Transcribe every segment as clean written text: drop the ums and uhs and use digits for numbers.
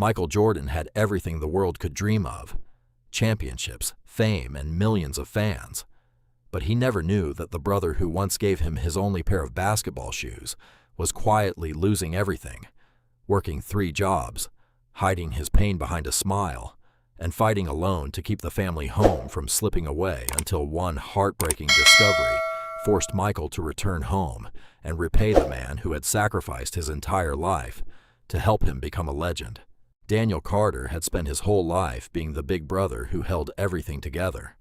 Michael Jordan had everything the world could dream of: championships, fame, and millions of fans. But he never knew that the brother who once gave him his only pair of basketball shoes was quietly losing everything, working 3 jobs, hiding his pain behind a smile, and fighting alone to keep the family home from slipping away until one heartbreaking discovery forced Michael to return home and repay the man who had sacrificed his entire life to help him become a legend. Daniel Carter had spent his whole life being the big brother who held everything together.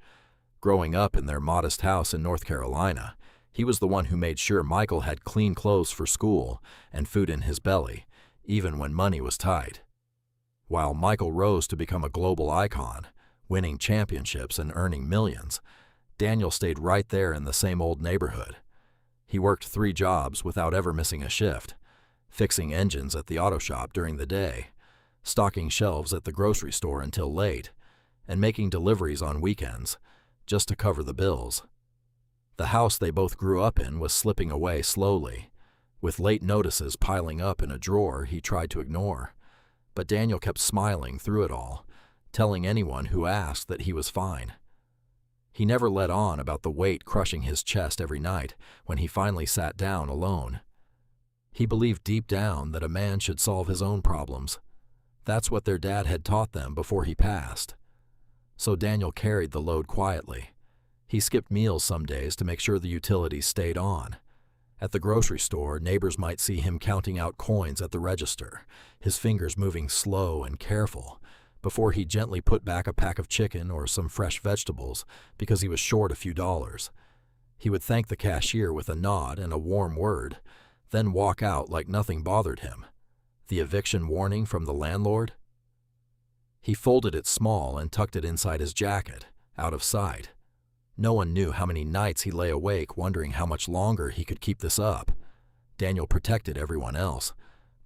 Growing up in their modest house in North Carolina, he was the one who made sure Michael had clean clothes for school and food in his belly, even when money was tight. While Michael rose to become a global icon, winning championships and earning millions, Daniel stayed right there in the same old neighborhood. He worked 3 jobs without ever missing a shift, fixing engines at the auto shop during the day, stocking shelves at the grocery store until late, and making deliveries on weekends, just to cover the bills. The house they both grew up in was slipping away slowly, with late notices piling up in a drawer he tried to ignore. But Daniel kept smiling through it all, telling anyone who asked that he was fine. He never let on about the weight crushing his chest every night when he finally sat down alone. He believed deep down that a man should solve his own problems. That's what their dad had taught them before he passed. So Daniel carried the load quietly. He skipped meals some days to make sure the utilities stayed on. At the grocery store, neighbors might see him counting out coins at the register, his fingers moving slow and careful, before he gently put back a pack of chicken or some fresh vegetables because he was short a few dollars. He would thank the cashier with a nod and a warm word, then walk out like nothing bothered him. The eviction warning from the landlord? He folded it small and tucked it inside his jacket, out of sight. No one knew how many nights he lay awake wondering how much longer he could keep this up. Daniel protected everyone else,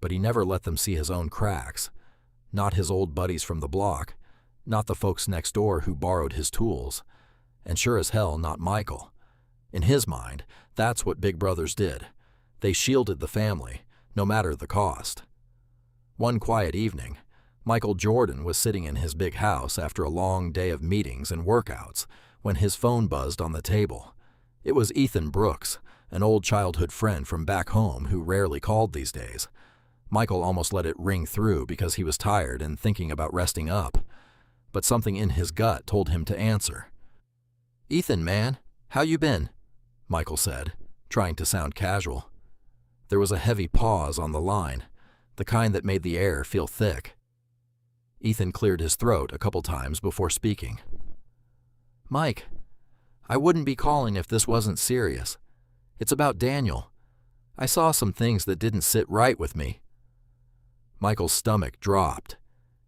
but he never let them see his own cracks. Not his old buddies from the block, not the folks next door who borrowed his tools, and sure as hell not Michael. In his mind, that's what big brothers did. They shielded the family, no matter the cost. One quiet evening, Michael Jordan was sitting in his big house after a long day of meetings and workouts when his phone buzzed on the table. It was Ethan Brooks, an old childhood friend from back home who rarely called these days. Michael almost let it ring through because he was tired and thinking about resting up, but something in his gut told him to answer. "Ethan, man, how you been?" Michael said, trying to sound casual. There was a heavy pause on the line, the kind that made the air feel thick. Ethan cleared his throat a couple times before speaking. "Mike, I wouldn't be calling if this wasn't serious. It's about Daniel. I saw some things that didn't sit right with me." Michael's stomach dropped.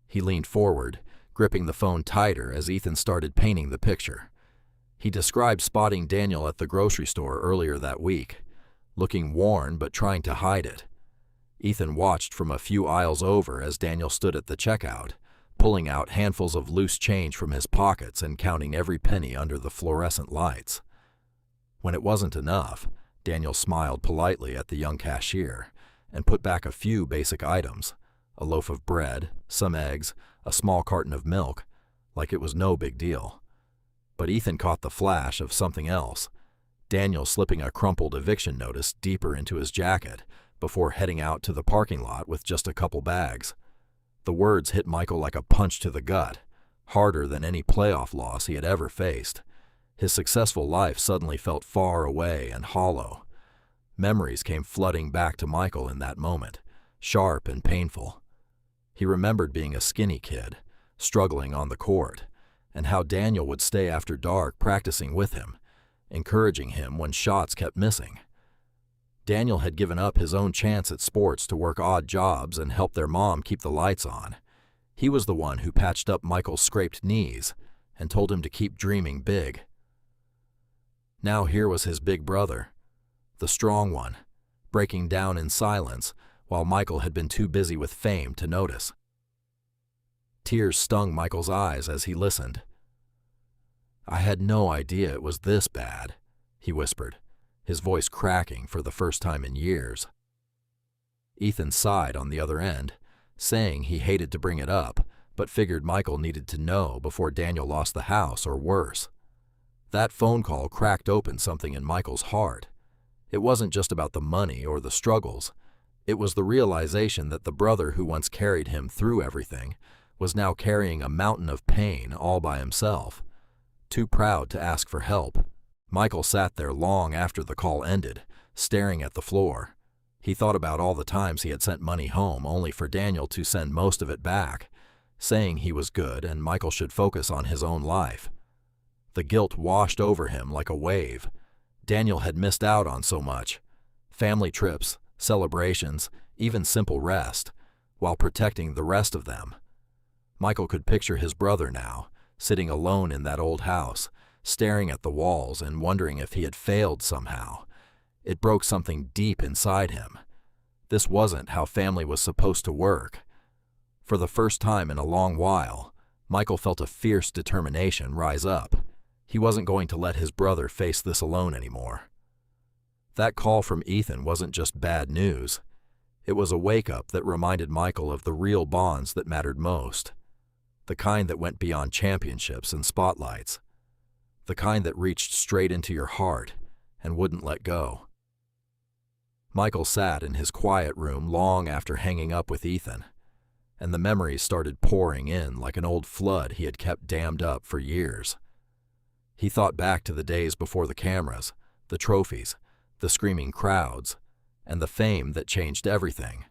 He leaned forward, gripping the phone tighter as Ethan started painting the picture. He described spotting Daniel at the grocery store earlier that week, looking worn but trying to hide it. Ethan watched from a few aisles over as Daniel stood at the checkout, pulling out handfuls of loose change from his pockets and counting every penny under the fluorescent lights. When it wasn't enough, Daniel smiled politely at the young cashier and put back a few basic items, a loaf of bread, some eggs, a small carton of milk, like it was no big deal. But Ethan caught the flash of something else, Daniel slipping a crumpled eviction notice deeper into his jacket before heading out to the parking lot with just a couple bags. The words hit Michael like a punch to the gut, harder than any playoff loss he had ever faced. His successful life suddenly felt far away and hollow. Memories came flooding back to Michael in that moment, sharp and painful. He remembered being a skinny kid, struggling on the court, and how Daniel would stay after dark practicing with him, encouraging him when shots kept missing. Daniel had given up his own chance at sports to work odd jobs and help their mom keep the lights on. He was the one who patched up Michael's scraped knees and told him to keep dreaming big. Now here was his big brother, the strong one, breaking down in silence while Michael had been too busy with fame to notice. Tears stung Michael's eyes as he listened. "I had no idea it was this bad," he whispered, his voice cracking for the first time in years. Ethan sighed on the other end, saying he hated to bring it up, but figured Michael needed to know before Daniel lost the house or worse. That phone call cracked open something in Michael's heart. It wasn't just about the money or the struggles. It was the realization that the brother who once carried him through everything was now carrying a mountain of pain all by himself. Too proud to ask for help, Michael sat there long after the call ended, staring at the floor. He thought about all the times he had sent money home only for Daniel to send most of it back, saying he was good and Michael should focus on his own life. The guilt washed over him like a wave. Daniel had missed out on so much. Family trips, celebrations, even simple rest, while protecting the rest of them. Michael could picture his brother now, sitting alone in that old house, staring at the walls and wondering if he had failed somehow. It broke something deep inside him. This wasn't how family was supposed to work. For the first time in a long while, Michael felt a fierce determination rise up. He wasn't going to let his brother face this alone anymore. That call from Ethan wasn't just bad news. It was a wake-up that reminded Michael of the real bonds that mattered most. The kind that went beyond championships and spotlights. The kind that reached straight into your heart and wouldn't let go. Michael sat in his quiet room long after hanging up with Ethan, and the memories started pouring in like an old flood he had kept dammed up for years. He thought back to the days before the cameras, the trophies, the screaming crowds, and the fame that changed everything.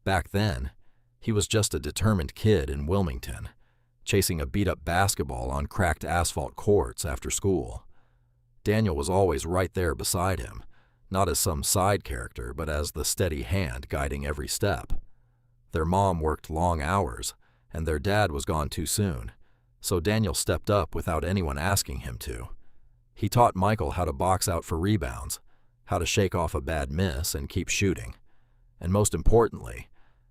Back then, he was just a determined kid in Wilmington, chasing a beat-up basketball on cracked asphalt courts after school. Daniel was always right there beside him, not as some side character, but as the steady hand guiding every step. Their mom worked long hours, and their dad was gone too soon, so Daniel stepped up without anyone asking him to. He taught Michael how to box out for rebounds, how to shake off a bad miss and keep shooting, and most importantly,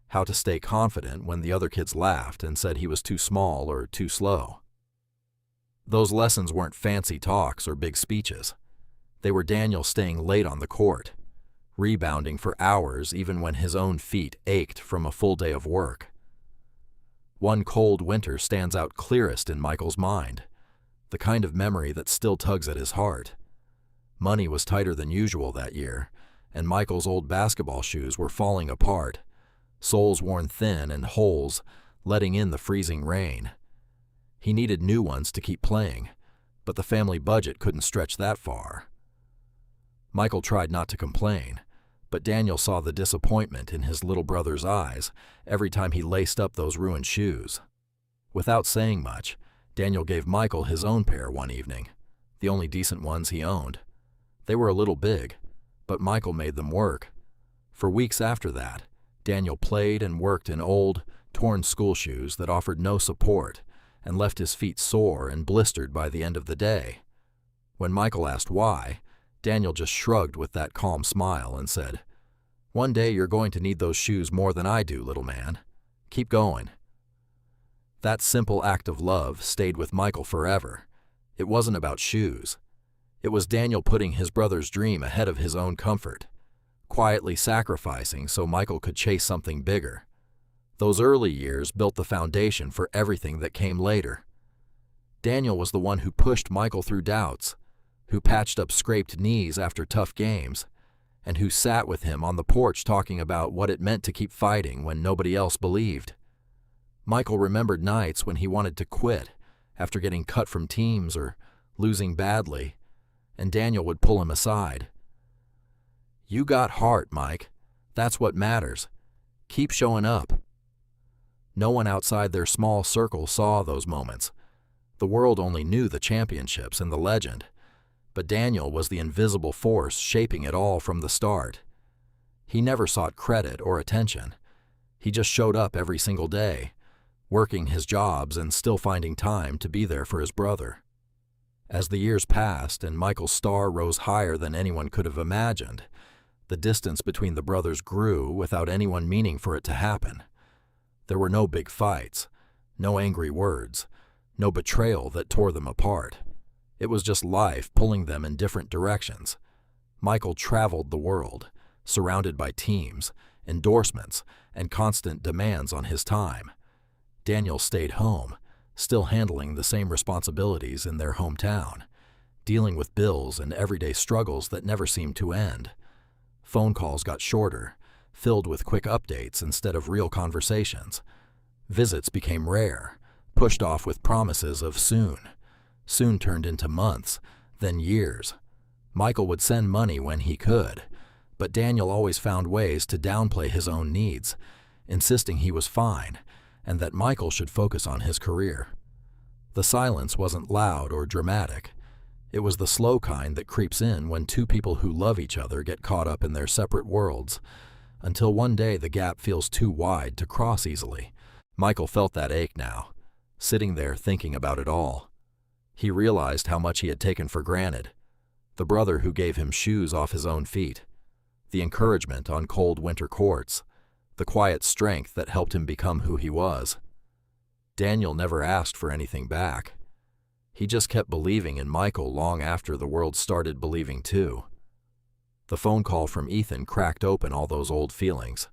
how to stay confident when the other kids laughed and said he was too small or too slow. Those lessons weren't fancy talks or big speeches. They were Daniel staying late on the court, rebounding for hours even when his own feet ached from a full day of work. One cold winter stands out clearest in Michael's mind, the kind of memory that still tugs at his heart. Money was tighter than usual that year, and Michael's old basketball shoes were falling apart, soles worn thin and holes letting in the freezing rain. He needed new ones to keep playing, but the family budget couldn't stretch that far. Michael tried not to complain, but Daniel saw the disappointment in his little brother's eyes every time he laced up those ruined shoes. Without saying much, Daniel gave Michael his own pair one evening, the only decent ones he owned. They were a little big, but Michael made them work. For weeks after that, Daniel played and worked in old, torn school shoes that offered no support and left his feet sore and blistered by the end of the day. When Michael asked why, Daniel just shrugged with that calm smile and said, "One day you're going to need those shoes more than I do, little man. Keep going." That simple act of love stayed with Michael forever. It wasn't about shoes. It was Daniel putting his brother's dream ahead of his own comfort, quietly sacrificing so Michael could chase something bigger. Those early years built the foundation for everything that came later. Daniel was the one who pushed Michael through doubts, who patched up scraped knees after tough games, and who sat with him on the porch talking about what it meant to keep fighting when nobody else believed. Michael remembered nights when he wanted to quit after getting cut from teams or losing badly, and Daniel would pull him aside. "You got heart, Mike. That's what matters. Keep showing up." No one outside their small circle saw those moments. The world only knew the championships and the legend, but Daniel was the invisible force shaping it all from the start. He never sought credit or attention. He just showed up every single day, working his jobs and still finding time to be there for his brother. As the years passed and Michael's star rose higher than anyone could have imagined, the distance between the brothers grew without anyone meaning for it to happen. There were no big fights, no angry words, no betrayal that tore them apart. It was just life pulling them in different directions. Michael traveled the world, surrounded by teams, endorsements, and constant demands on his time. Daniel stayed home, still handling the same responsibilities in their hometown, dealing with bills and everyday struggles that never seemed to end. Phone calls got shorter, filled with quick updates instead of real conversations. Visits became rare, pushed off with promises of soon. Soon turned into months, then years. Michael would send money when he could, but Daniel always found ways to downplay his own needs, insisting he was fine and that Michael should focus on his career. The silence wasn't loud or dramatic. It was the slow kind that creeps in when two people who love each other get caught up in their separate worlds, until one day the gap feels too wide to cross easily. Michael felt that ache now, sitting there thinking about it all. He realized how much he had taken for granted. The brother who gave him shoes off his own feet, the encouragement on cold winter courts, the quiet strength that helped him become who he was. Daniel never asked for anything back. He just kept believing in Michael long after the world started believing too. The phone call from Ethan cracked open all those old feelings,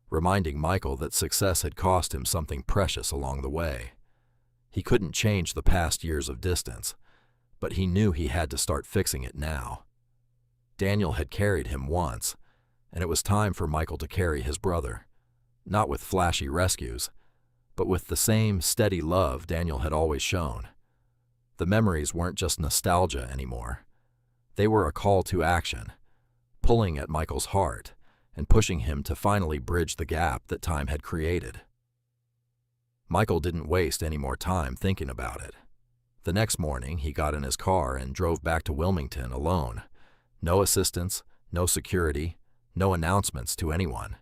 reminding Michael that success had cost him something precious along the way. He couldn't change the past years of distance, but he knew he had to start fixing it now. Daniel had carried him once, and it was time for Michael to carry his brother, not with flashy rescues, but with the same steady love Daniel had always shown. The memories weren't just nostalgia anymore. They were a call to action, pulling at Michael's heart and pushing him to finally bridge the gap that time had created. Michael didn't waste any more time thinking about it. The next morning, he got in his car and drove back to Wilmington alone. No assistance, no security, no announcements to anyone.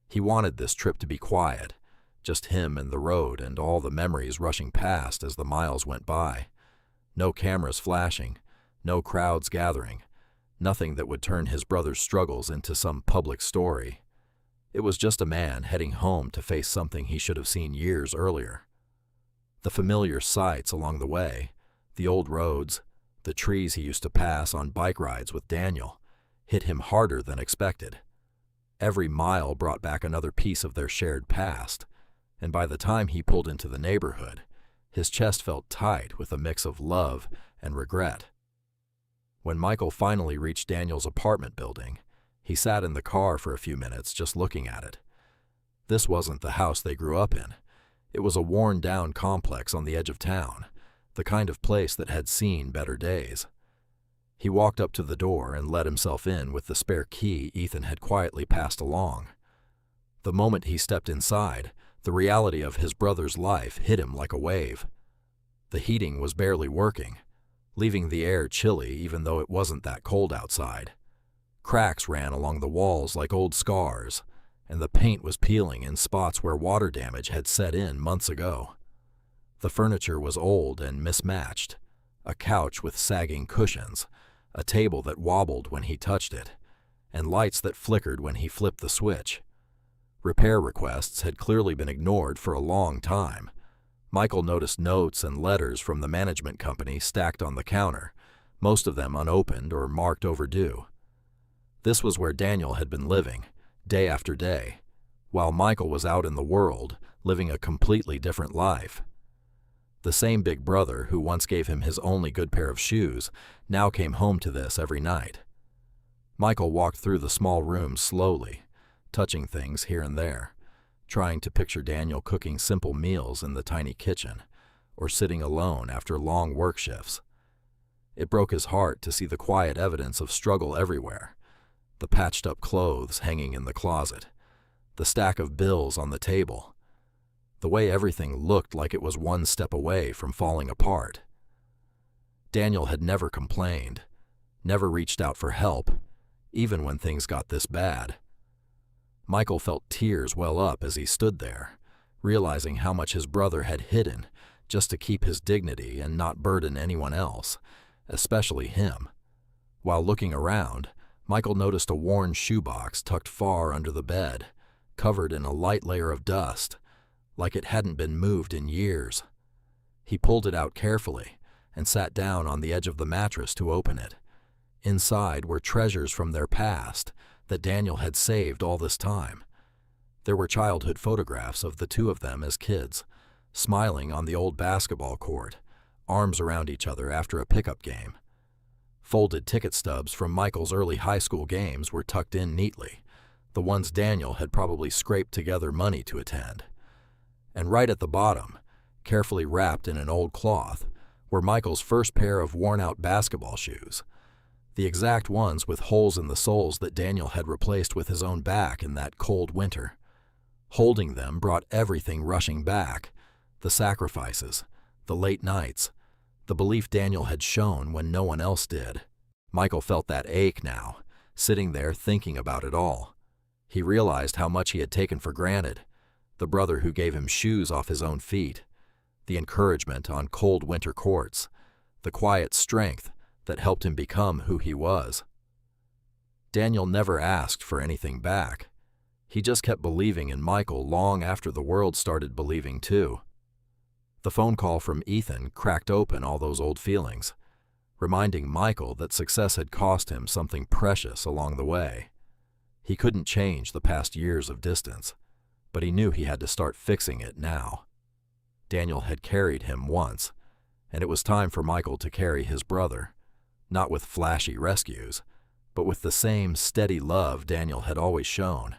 He wanted this trip to be quiet, just him and the road and all the memories rushing past as the miles went by. No cameras flashing, no crowds gathering, nothing that would turn his brother's struggles into some public story. It was just a man heading home to face something he should have seen years earlier. The familiar sights along the way, the old roads, the trees he used to pass on bike rides with Daniel, hit him harder than expected. Every mile brought back another piece of their shared past, and by the time he pulled into the neighborhood, his chest felt tight with a mix of love and regret. When Michael finally reached Daniel's apartment building, he sat in the car for a few minutes just looking at it. This wasn't the house they grew up in. It was a worn-down complex on the edge of town, the kind of place that had seen better days. He walked up to the door and let himself in with the spare key Ethan had quietly passed along. The moment he stepped inside, the reality of his brother's life hit him like a wave. The heating was barely working, leaving the air chilly even though it wasn't that cold outside. Cracks ran along the walls like old scars, and the paint was peeling in spots where water damage had set in months ago. The furniture was old and mismatched, a couch with sagging cushions, a table that wobbled when he touched it, and lights that flickered when he flipped the switch. Repair requests had clearly been ignored for a long time. Michael noticed notes and letters from the management company stacked on the counter, most of them unopened or marked overdue. This was where Daniel had been living, day after day, while Michael was out in the world, living a completely different life. The same big brother who once gave him his only good pair of shoes now came home to this every night. Michael walked through the small room slowly, touching things here and there, trying to picture Daniel cooking simple meals in the tiny kitchen, or sitting alone after long work shifts. It broke his heart to see the quiet evidence of struggle everywhere, the patched-up clothes hanging in the closet, the stack of bills on the table, the way everything looked like it was one step away from falling apart. Daniel had never complained, never reached out for help, even when things got this bad. Michael felt tears well up as he stood there, realizing how much his brother had hidden just to keep his dignity and not burden anyone else, especially him. While looking around, Michael noticed a worn shoebox tucked far under the bed, covered in a light layer of dust, like it hadn't been moved in years. He pulled it out carefully and sat down on the edge of the mattress to open it. Inside were treasures from their past that Daniel had saved all this time, There were childhood photographs of the two of them as kids, smiling on the old basketball court, arms around each other after a pickup game. Folded ticket stubs from Michael's early high school games were tucked in neatly, the ones Daniel had probably scraped together money to attend. And right at the bottom, carefully wrapped in an old cloth, were Michael's first pair of worn-out basketball shoes, the exact ones with holes in the soles that Daniel had replaced with his own back in that cold winter. Holding them brought everything rushing back, the sacrifices, the late nights, the belief Daniel had shown when no one else did. Michael felt that ache now, sitting there thinking about it all. He realized how much he had taken for granted, the brother who gave him shoes off his own feet, the encouragement on cold winter courts, the quiet strength that helped him become who he was. Daniel never asked for anything back. He just kept believing in Michael long after the world started believing too. The phone call from Ethan cracked open all those old feelings, reminding Michael that success had cost him something precious along the way. He couldn't change the past years of distance, but he knew he had to start fixing it now. Daniel had carried him once, and it was time for Michael to carry his brother, not with flashy rescues, but with the same steady love Daniel had always shown.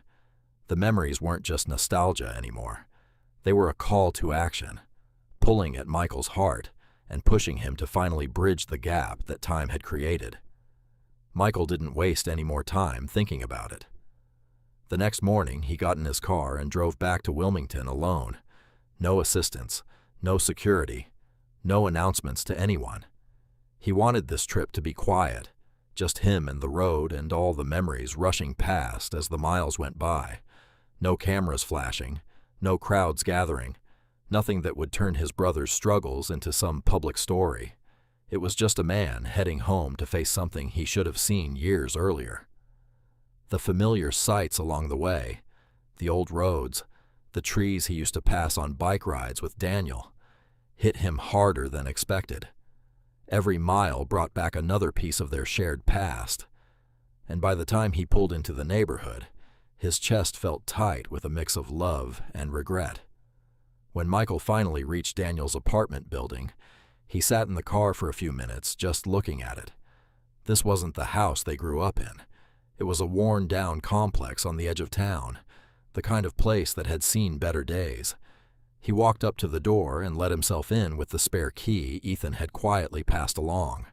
The memories weren't just nostalgia anymore. They were a call to action, pulling at Michael's heart and pushing him to finally bridge the gap that time had created. Michael didn't waste any more time thinking about it. The next morning, he got in his car and drove back to Wilmington alone. No assistance, no security, no announcements to anyone. He wanted this trip to be quiet, just him and the road and all the memories rushing past as the miles went by. No cameras flashing, no crowds gathering, nothing that would turn his brother's struggles into some public story. It was just a man heading home to face something he should have seen years earlier. The familiar sights along the way, the old roads, the trees he used to pass on bike rides with Daniel, hit him harder than expected. Every mile brought back another piece of their shared past, and by the time he pulled into the neighborhood, his chest felt tight with a mix of love and regret. When Michael finally reached Daniel's apartment building, he sat in the car for a few minutes just looking at it. This wasn't the house they grew up in. It was a worn-down complex on the edge of town, the kind of place that had seen better days. He walked up to the door and let himself in with the spare key Ethan had quietly passed along.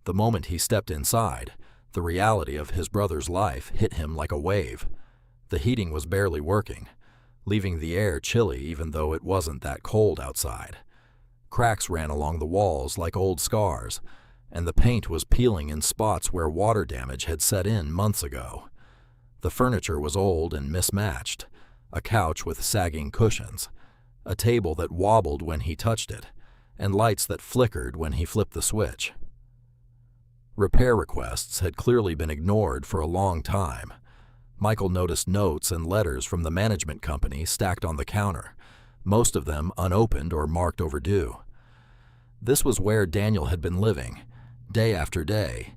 The moment he stepped inside, the reality of his brother's life hit him like a wave. The heating was barely working, leaving the air chilly even though it wasn't that cold outside. Cracks ran along the walls like old scars, and the paint was peeling in spots where water damage had set in months ago. The furniture was old and mismatched, a couch with sagging cushions, a table that wobbled when he touched it, and lights that flickered when he flipped the switch. Repair requests had clearly been ignored for a long time. Michael noticed notes and letters from the management company stacked on the counter, most of them unopened or marked overdue. This was where Daniel had been living, day after day,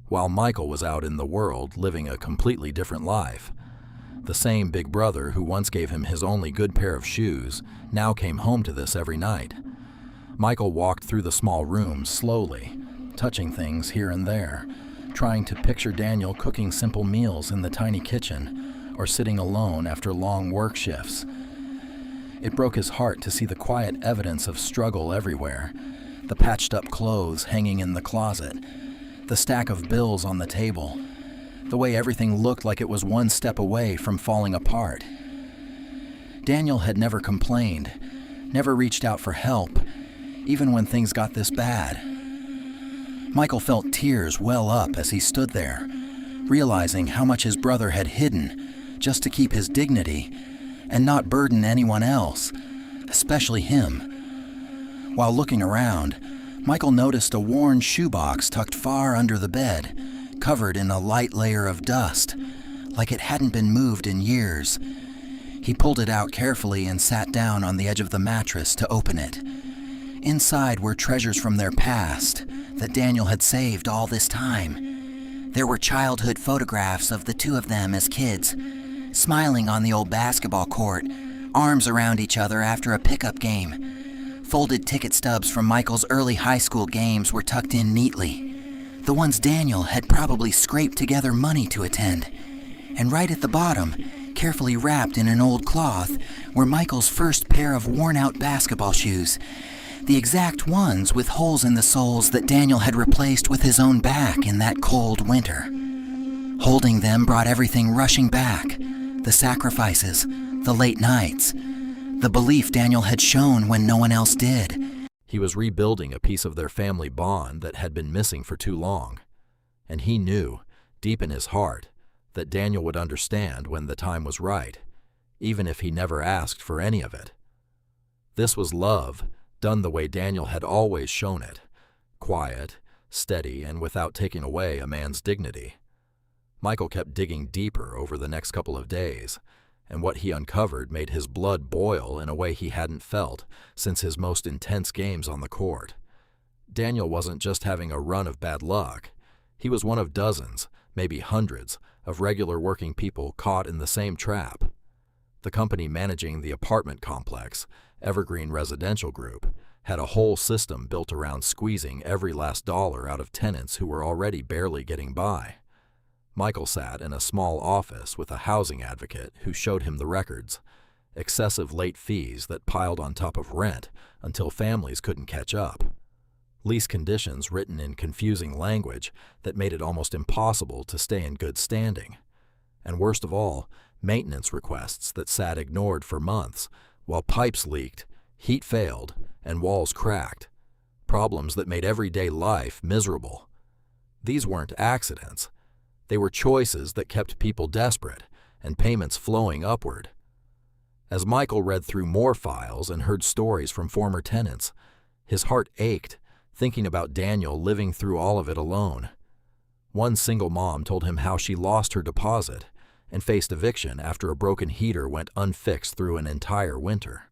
while Michael was out in the world living a completely different life. The same big brother who once gave him his only good pair of shoes now came home to this every night. Michael walked through the small rooms slowly, touching things here and there, trying to picture Daniel cooking simple meals in the tiny kitchen or sitting alone after long work shifts. It broke his heart to see the quiet evidence of struggle everywhere, the patched-up clothes hanging in the closet, the stack of bills on the table, the way everything looked like it was one step away from falling apart. Daniel had never complained, never reached out for help, even when things got this bad. Michael felt tears well up as he stood there, realizing how much his brother had hidden just to keep his dignity and not burden anyone else, especially him. While looking around, Michael noticed a worn shoebox tucked far under the bed, covered in a light layer of dust, like it hadn't been moved in years. He pulled it out carefully and sat down on the edge of the mattress to open it. Inside were treasures from their past that Daniel had saved all this time. There were childhood photographs of the two of them as kids, smiling on the old basketball court, arms around each other after a pickup game. Folded ticket stubs from Michael's early high school games were tucked in neatly, the ones Daniel had probably scraped together money to attend. And right at the bottom, carefully wrapped in an old cloth, were Michael's first pair of worn-out basketball shoes, the exact ones with holes in the soles that Daniel had replaced with his own back in that cold winter. Holding them brought everything rushing back, the sacrifices, the late nights, the belief Daniel had shown when no one else did. He was rebuilding a piece of their family bond that had been missing for too long, and he knew, deep in his heart, that Daniel would understand when the time was right, even if he never asked for any of it. This was love, done the way Daniel had always shown it, quiet, steady, and without taking away a man's dignity. Michael kept digging deeper over the next couple of days, and what he uncovered made his blood boil in a way he hadn't felt since his most intense games on the court. Daniel wasn't just having a run of bad luck. He was one of dozens, maybe hundreds, of regular working people caught in the same trap. The company managing the apartment complex, Evergreen Residential Group, had a whole system built around squeezing every last dollar out of tenants who were already barely getting by. Michael sat in a small office with a housing advocate who showed him the records, excessive late fees that piled on top of rent until families couldn't catch up, lease conditions written in confusing language that made it almost impossible to stay in good standing, and worst of all, maintenance requests that sat ignored for months while pipes leaked, heat failed, and walls cracked, problems that made everyday life miserable. These weren't accidents. They were choices that kept people desperate and payments flowing upward. As Michael read through more files and heard stories from former tenants, his heart ached, thinking about Daniel living through all of it alone. One single mom told him how she lost her deposit and faced eviction after a broken heater went unfixed through an entire winter.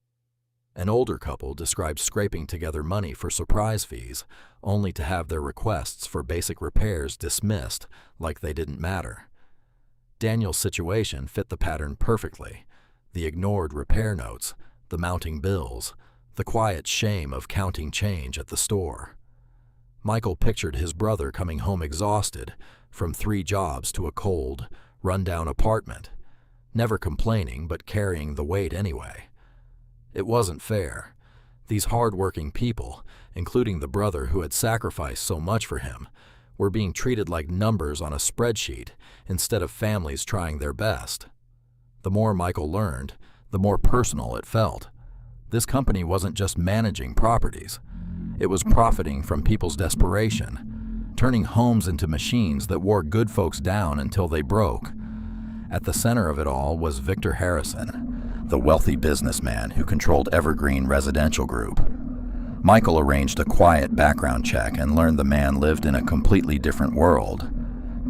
An older couple described scraping together money for surprise fees, only to have their requests for basic repairs dismissed like they didn't matter. Daniel's situation fit the pattern perfectly. The ignored repair notes, the mounting bills, the quiet shame of counting change at the store. Michael pictured his brother coming home exhausted from 3 jobs to a cold, run-down apartment, never complaining but carrying the weight anyway. It wasn't fair. These hard-working people, including the brother who had sacrificed so much for him, were being treated like numbers on a spreadsheet instead of families trying their best. The more Michael learned, the more personal it felt. This company wasn't just managing properties. It was profiting from people's desperation, turning homes into machines that wore good folks down until they broke. At the center of it all was Victor Harrison, the wealthy businessman who controlled Evergreen Residential Group. Michael arranged a quiet background check and learned the man lived in a completely different world.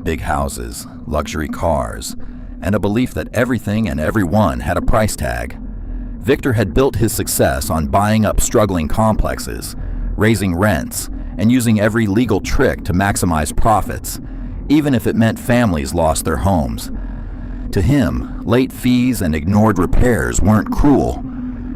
Big houses, luxury cars, and a belief that everything and everyone had a price tag. Victor had built his success on buying up struggling complexes, raising rents, and using every legal trick to maximize profits, even if it meant families lost their homes. To him, late fees and ignored repairs weren't cruel.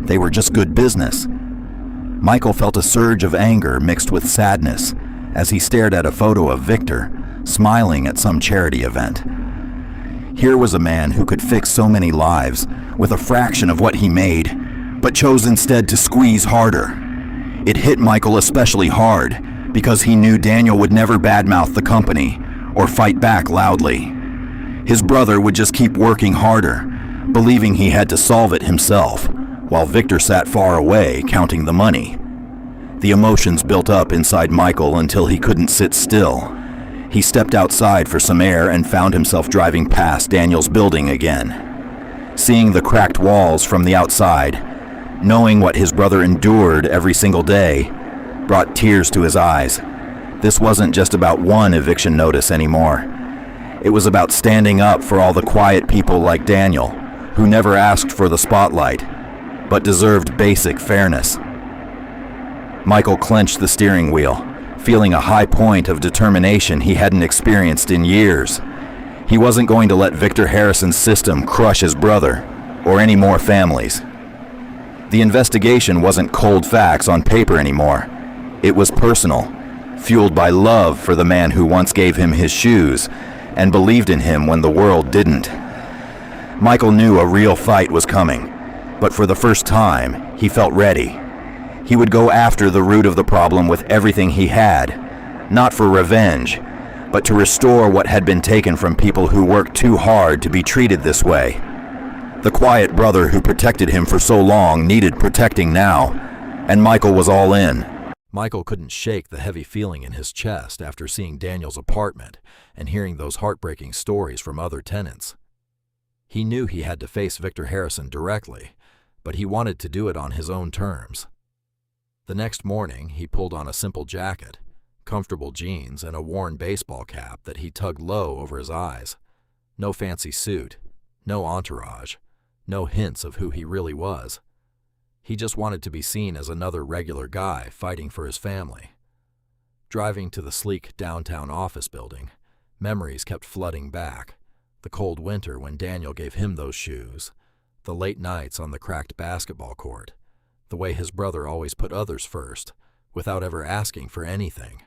They were just good business. Michael felt a surge of anger mixed with sadness as he stared at a photo of Victor, smiling at some charity event. Here was a man who could fix so many lives with a fraction of what he made, but chose instead to squeeze harder. It hit Michael especially hard because he knew Daniel would never badmouth the company or fight back loudly. His brother would just keep working harder, believing he had to solve it himself, while Victor sat far away counting the money. The emotions built up inside Michael until he couldn't sit still. He stepped outside for some air and found himself driving past Daniel's building again. Seeing the cracked walls from the outside, knowing what his brother endured every single day, brought tears to his eyes. This wasn't just about one eviction notice anymore. It was about standing up for all the quiet people like Daniel, who never asked for the spotlight, but deserved basic fairness. Michael clenched the steering wheel, feeling a high point of determination he hadn't experienced in years. He wasn't going to let Victor Harrison's system crush his brother, or any more families. The investigation wasn't cold facts on paper anymore. It was personal, fueled by love for the man who once gave him his shoes and believed in him when the world didn't. Michael knew a real fight was coming, but for the first time, he felt ready. He would go after the root of the problem with everything he had, not for revenge, but to restore what had been taken from people who worked too hard to be treated this way. The quiet brother who protected him for so long needed protecting now, and Michael was all in. Michael couldn't shake the heavy feeling in his chest after seeing Daniel's apartment and hearing those heartbreaking stories from other tenants. He knew he had to face Victor Harrison directly, but he wanted to do it on his own terms. The next morning, he pulled on a simple jacket, comfortable jeans, and a worn baseball cap that he tugged low over his eyes. No fancy suit, no entourage, no hints of who he really was. He just wanted to be seen as another regular guy fighting for his family. Driving to the sleek downtown office building, memories kept flooding back. The cold winter when Daniel gave him those shoes, the late nights on the cracked basketball court, the way his brother always put others first, without ever asking for anything.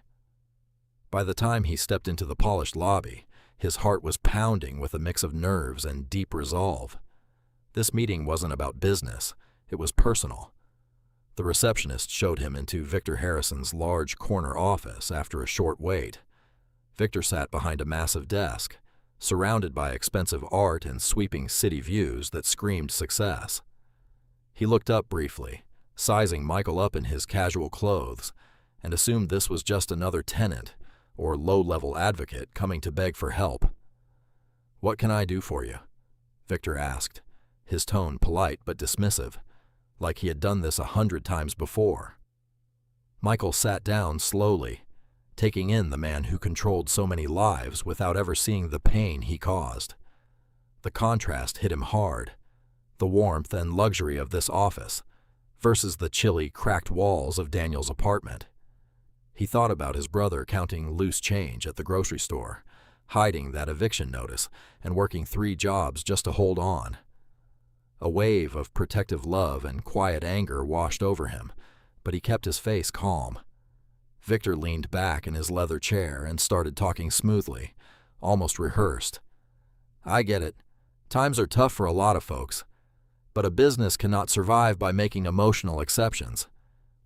By the time he stepped into the polished lobby, his heart was pounding with a mix of nerves and deep resolve. This meeting wasn't about business, it was personal. The receptionist showed him into Victor Harrison's large corner office after a short wait. Victor sat behind a massive desk, surrounded by expensive art and sweeping city views that screamed success. He looked up briefly, sizing Michael up in his casual clothes, and assumed this was just another tenant or low-level advocate coming to beg for help. "What can I do for you?" Victor asked, his tone polite but dismissive, like he had done this 100 times before. Michael sat down slowly, taking in the man who controlled so many lives without ever seeing the pain he caused. The contrast hit him hard, the warmth and luxury of this office versus the chilly, cracked walls of Daniel's apartment. He thought about his brother counting loose change at the grocery store, hiding that eviction notice, and working 3 jobs just to hold on. A wave of protective love and quiet anger washed over him, but he kept his face calm. Victor leaned back in his leather chair and started talking smoothly, almost rehearsed. "I get it. Times are tough for a lot of folks. But a business cannot survive by making emotional exceptions.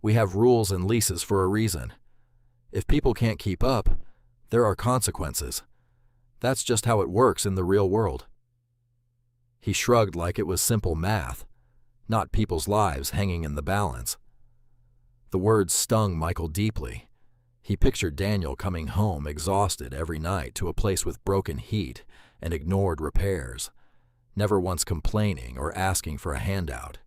We have rules and leases for a reason. If people can't keep up, there are consequences. That's just how it works in the real world." He shrugged like it was simple math, not people's lives hanging in the balance. The words stung Michael deeply. He pictured Daniel coming home exhausted every night to a place with broken heat and ignored repairs, never once complaining or asking for a handout.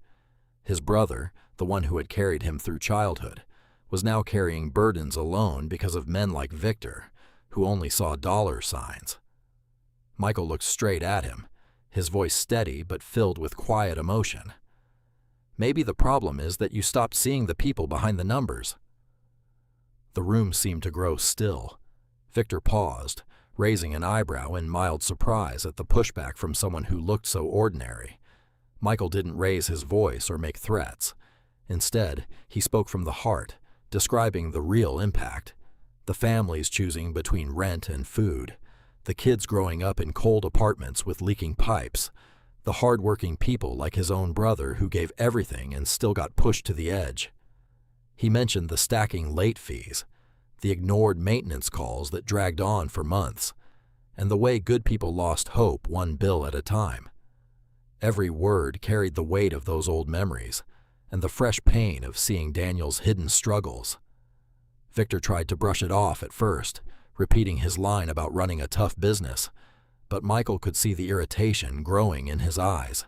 His brother, the one who had carried him through childhood, was now carrying burdens alone because of men like Victor, who only saw dollar signs. Michael looked straight at him, his voice steady but filled with quiet emotion. "Maybe the problem is that you stopped seeing the people behind the numbers." The room seemed to grow still. Victor paused, raising an eyebrow in mild surprise at the pushback from someone who looked so ordinary. Michael didn't raise his voice or make threats. Instead, he spoke from the heart, describing the real impact. The families choosing between rent and food, the kids growing up in cold apartments with leaking pipes, the hard-working people like his own brother who gave everything and still got pushed to the edge. He mentioned the stacking late fees, the ignored maintenance calls that dragged on for months, and the way good people lost hope one bill at a time. Every word carried the weight of those old memories and the fresh pain of seeing Daniel's hidden struggles. Victor tried to brush it off at first, repeating his line about running a tough business, but Michael could see the irritation growing in his eyes.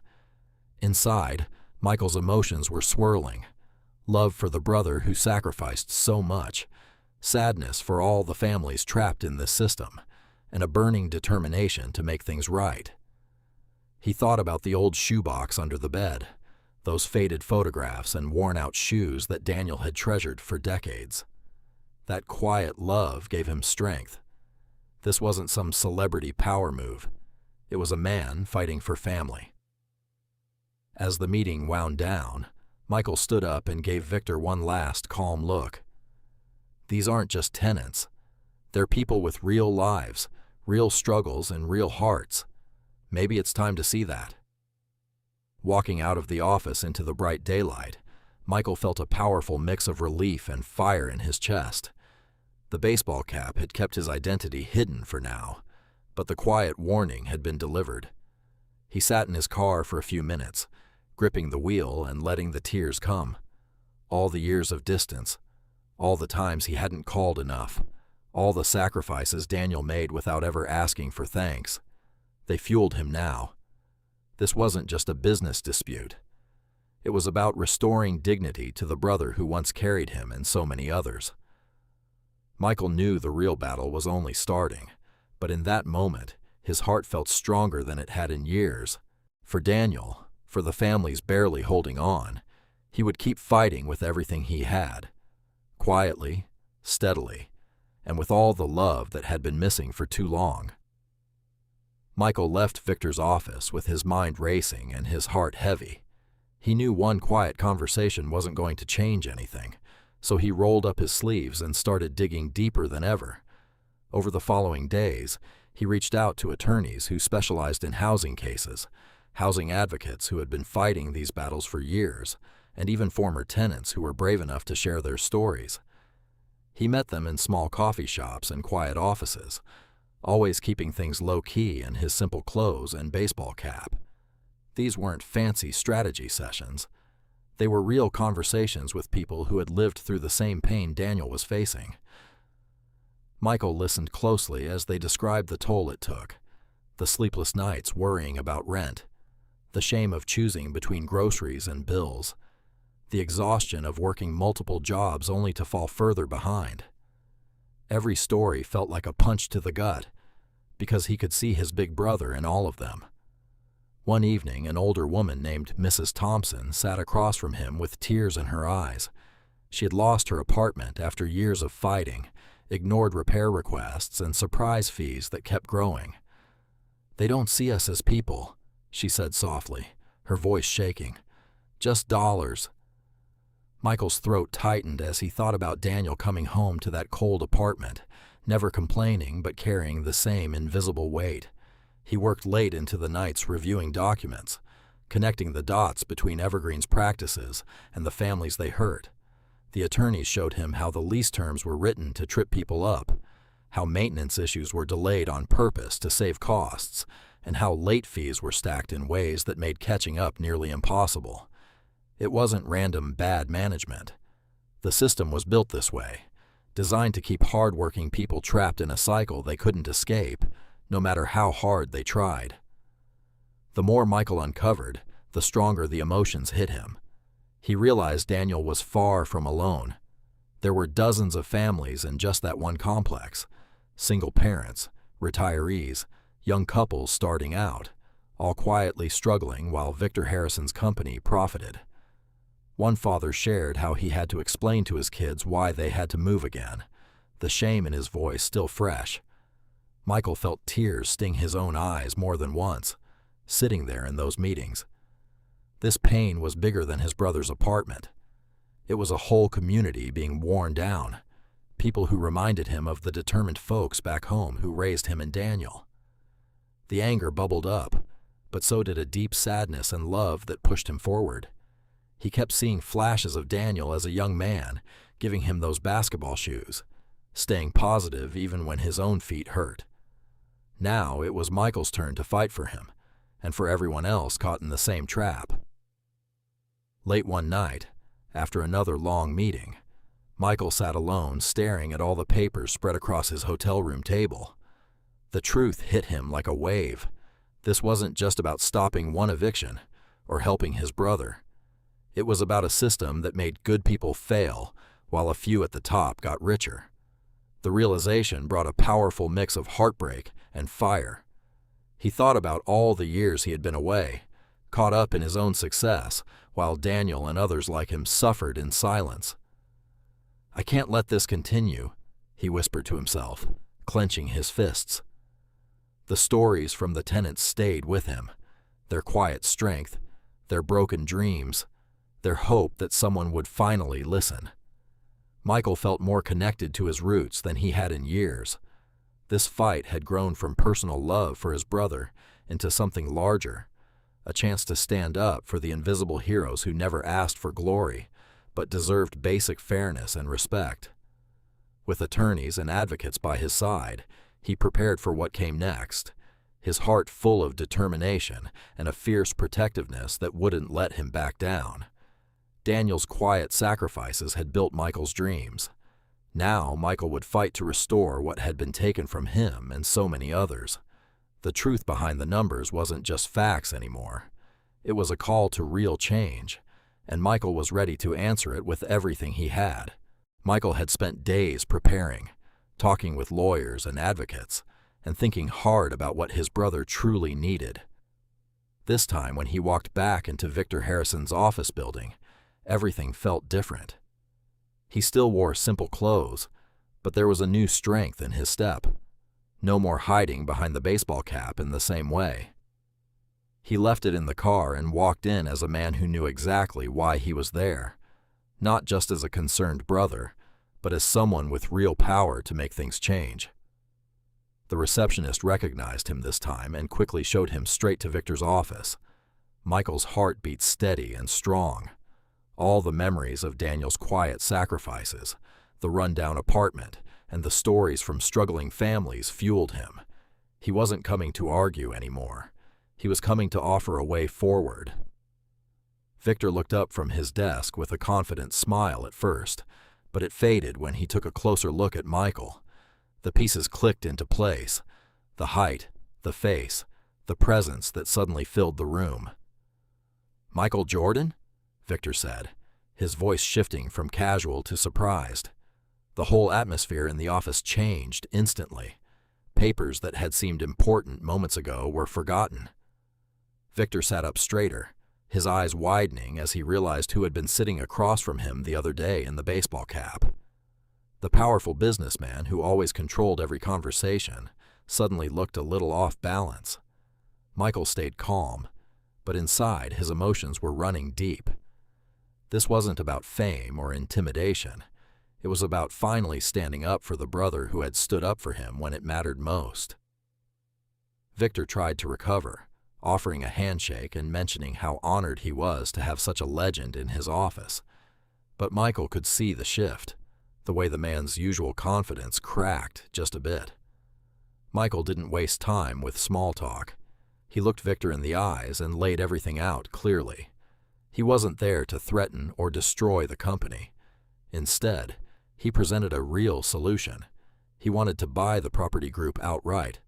Inside, Michael's emotions were swirling. Love for the brother who sacrificed so much, sadness for all the families trapped in this system, and a burning determination to make things right. He thought about the old shoebox under the bed, those faded photographs and worn-out shoes that Daniel had treasured for decades. That quiet love gave him strength. This wasn't some celebrity power move. It was a man fighting for family. As the meeting wound down, Michael stood up and gave Victor one last calm look. These aren't just tenants. They're people with real lives, real struggles, and real hearts. Maybe it's time to see that. Walking out of the office into the bright daylight, Michael felt a powerful mix of relief and fire in his chest. The baseball cap had kept his identity hidden for now, but the quiet warning had been delivered. He sat in his car for a few minutes, gripping the wheel and letting the tears come. All the years of distance, all the times he hadn't called enough, all the sacrifices Daniel made without ever asking for thanks. They fueled him now. This wasn't just a business dispute. It was about restoring dignity to the brother who once carried him and so many others. Michael knew the real battle was only starting, but in that moment, his heart felt stronger than it had in years. For Daniel, for the families barely holding on, he would keep fighting with everything he had. Quietly, steadily, and with all the love that had been missing for too long. Michael left Victor's office with his mind racing and his heart heavy. He knew one quiet conversation wasn't going to change anything, so he rolled up his sleeves and started digging deeper than ever. Over the following days, he reached out to attorneys who specialized in housing cases, housing advocates who had been fighting these battles for years, and even former tenants who were brave enough to share their stories. He met them in small coffee shops and quiet offices, always keeping things low-key in his simple clothes and baseball cap. These weren't fancy strategy sessions. They were real conversations with people who had lived through the same pain Daniel was facing. Michael listened closely as they described the toll it took, the sleepless nights worrying about rent, the shame of choosing between groceries and bills, the exhaustion of working multiple jobs only to fall further behind. Every story felt like a punch to the gut, because he could see his big brother in all of them. One evening, an older woman named Mrs. Thompson sat across from him with tears in her eyes. She had lost her apartment after years of fighting, ignored repair requests, and surprise fees that kept growing. "They don't see us as people," she said softly, her voice shaking. "Just dollars." Michael's throat tightened as he thought about Daniel coming home to that cold apartment, never complaining but carrying the same invisible weight. He worked late into the nights reviewing documents, connecting the dots between Evergreen's practices and the families they hurt. The attorneys showed him how the lease terms were written to trip people up, how maintenance issues were delayed on purpose to save costs, and how late fees were stacked in ways that made catching up nearly impossible. It wasn't random bad management. The system was built this way, designed to keep hard-working people trapped in a cycle they couldn't escape, no matter how hard they tried. The more Michael uncovered, the stronger the emotions hit him. He realized Daniel was far from alone. There were dozens of families in just that one complex, single parents, retirees, young couples starting out, all quietly struggling while Victor Harrison's company profited. One father shared how he had to explain to his kids why they had to move again, the shame in his voice still fresh. Michael felt tears sting his own eyes more than once, sitting there in those meetings. This pain was bigger than his brother's apartment. It was a whole community being worn down, people who reminded him of the determined folks back home who raised him and Daniel. The anger bubbled up, but so did a deep sadness and love that pushed him forward. He kept seeing flashes of Daniel as a young man, giving him those basketball shoes, staying positive even when his own feet hurt. Now it was Michael's turn to fight for him, and for everyone else caught in the same trap. Late one night, after another long meeting, Michael sat alone staring at all the papers spread across his hotel room table. The truth hit him like a wave. This wasn't just about stopping one eviction or helping his brother. It was about a system that made good people fail while a few at the top got richer. The realization brought a powerful mix of heartbreak and fire. He thought about all the years he had been away, caught up in his own success, while Daniel and others like him suffered in silence. "I can't let this continue," he whispered to himself, clenching his fists. The stories from the tenants stayed with him, their quiet strength, their broken dreams, their hope that someone would finally listen. Michael felt more connected to his roots than he had in years. This fight had grown from personal love for his brother into something larger, a chance to stand up for the invisible heroes who never asked for glory, but deserved basic fairness and respect. With attorneys and advocates by his side, he prepared for what came next, his heart full of determination and a fierce protectiveness that wouldn't let him back down. Daniel's quiet sacrifices had built Michael's dreams. Now Michael would fight to restore what had been taken from him and so many others. The truth behind the numbers wasn't just facts anymore. It was a call to real change, and Michael was ready to answer it with everything he had. Michael had spent days preparing, talking with lawyers and advocates, and thinking hard about what his brother truly needed. This time, when he walked back into Victor Harrison's office building, everything felt different. He still wore simple clothes, but there was a new strength in his step. No more hiding behind the baseball cap in the same way. He left it in the car and walked in as a man who knew exactly why he was there, not just as a concerned brother, but as someone with real power to make things change. The receptionist recognized him this time and quickly showed him straight to Victor's office. Michael's heart beat steady and strong. All the memories of Daniel's quiet sacrifices, the rundown apartment, and the stories from struggling families fueled him. He wasn't coming to argue anymore. He was coming to offer a way forward. Victor looked up from his desk with a confident smile at first, but it faded when he took a closer look at Michael. The pieces clicked into place: the height, the face, the presence that suddenly filled the room. "Michael Jordan?" Victor said, his voice shifting from casual to surprised. The whole atmosphere in the office changed instantly. Papers that had seemed important moments ago were forgotten. Victor sat up straighter, his eyes widening as he realized who had been sitting across from him the other day in the baseball cap. The powerful businessman who always controlled every conversation suddenly looked a little off balance. Michael stayed calm, but inside his emotions were running deep. This wasn't about fame or intimidation. It was about finally standing up for the brother who had stood up for him when it mattered most. Victor tried to recover, offering a handshake and mentioning how honored he was to have such a legend in his office. But Michael could see the shift, the way the man's usual confidence cracked just a bit. Michael didn't waste time with small talk. He looked Victor in the eyes and laid everything out clearly. He wasn't there to threaten or destroy the company. Instead, he presented a real solution. He wanted to buy the property group outright,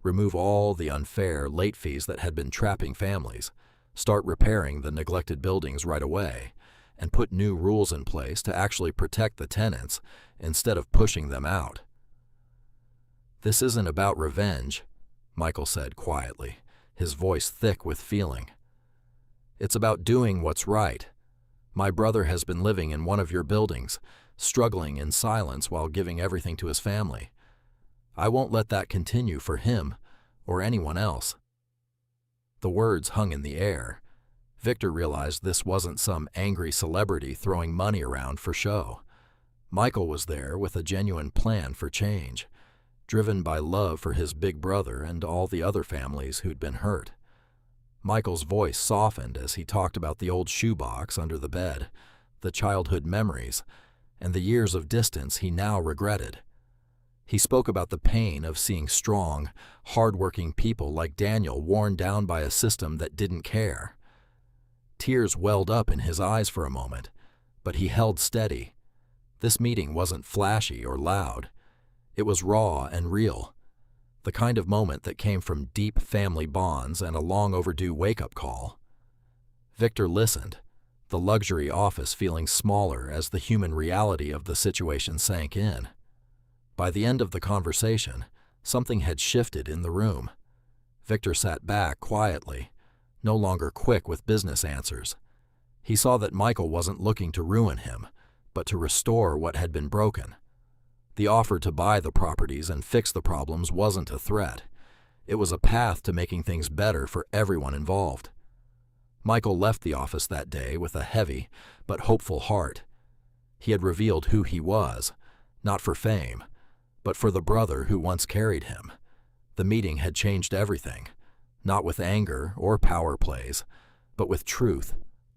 remove all the unfair late fees that had been trapping families, start repairing the neglected buildings right away, and put new rules in place to actually protect the tenants instead of pushing them out. "This isn't about revenge," Michael said quietly, his voice thick with feeling. "It's about doing what's right. My brother has been living in one of your buildings, struggling in silence while giving everything to his family. I won't let that continue for him or anyone else." The words hung in the air. Victor realized this wasn't some angry celebrity throwing money around for show. Michael was there with a genuine plan for change, driven by love for his big brother and all the other families who'd been hurt. Michael's voice softened as he talked about the old shoebox under the bed, the childhood memories, and the years of distance he now regretted. He spoke about the pain of seeing strong, hard-working people like Daniel worn down by a system that didn't care. Tears welled up in his eyes for a moment, but he held steady. This meeting wasn't flashy or loud. It was raw and real, the kind of moment that came from deep family bonds and a long-overdue wake-up call. Victor listened, the luxury office feeling smaller as the human reality of the situation sank in. By the end of the conversation, something had shifted in the room. Victor sat back quietly, no longer quick with business answers. He saw that Michael wasn't looking to ruin him, but to restore what had been broken. The offer to buy the properties and fix the problems wasn't a threat. It was a path to making things better for everyone involved. Michael left the office that day with a heavy but hopeful heart. He had revealed who he was, not for fame, but for the brother who once carried him. The meeting had changed everything, not with anger or power plays, but with truth,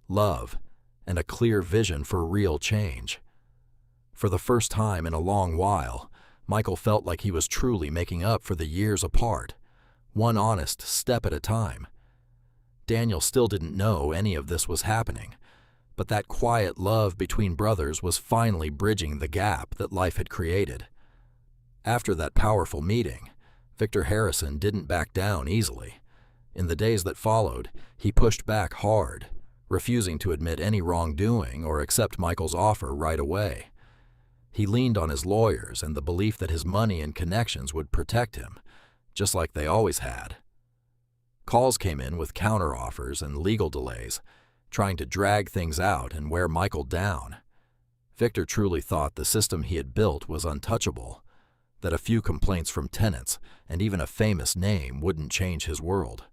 love, and a clear vision for real change. For the first time in a long while, Michael felt like he was truly making up for the years apart, one honest step at a time. Daniel still didn't know any of this was happening, but that quiet love between brothers was finally bridging the gap that life had created. After that powerful meeting, Victor Harrison didn't back down easily. In the days that followed, he pushed back hard, refusing to admit any wrongdoing or accept Michael's offer right away. He leaned on his lawyers and the belief that his money and connections would protect him, just like they always had. Calls came in with counteroffers and legal delays, trying to drag things out and wear Michael down. Victor truly thought the system he had built was untouchable, that a few complaints from tenants and even a famous name wouldn't change his world.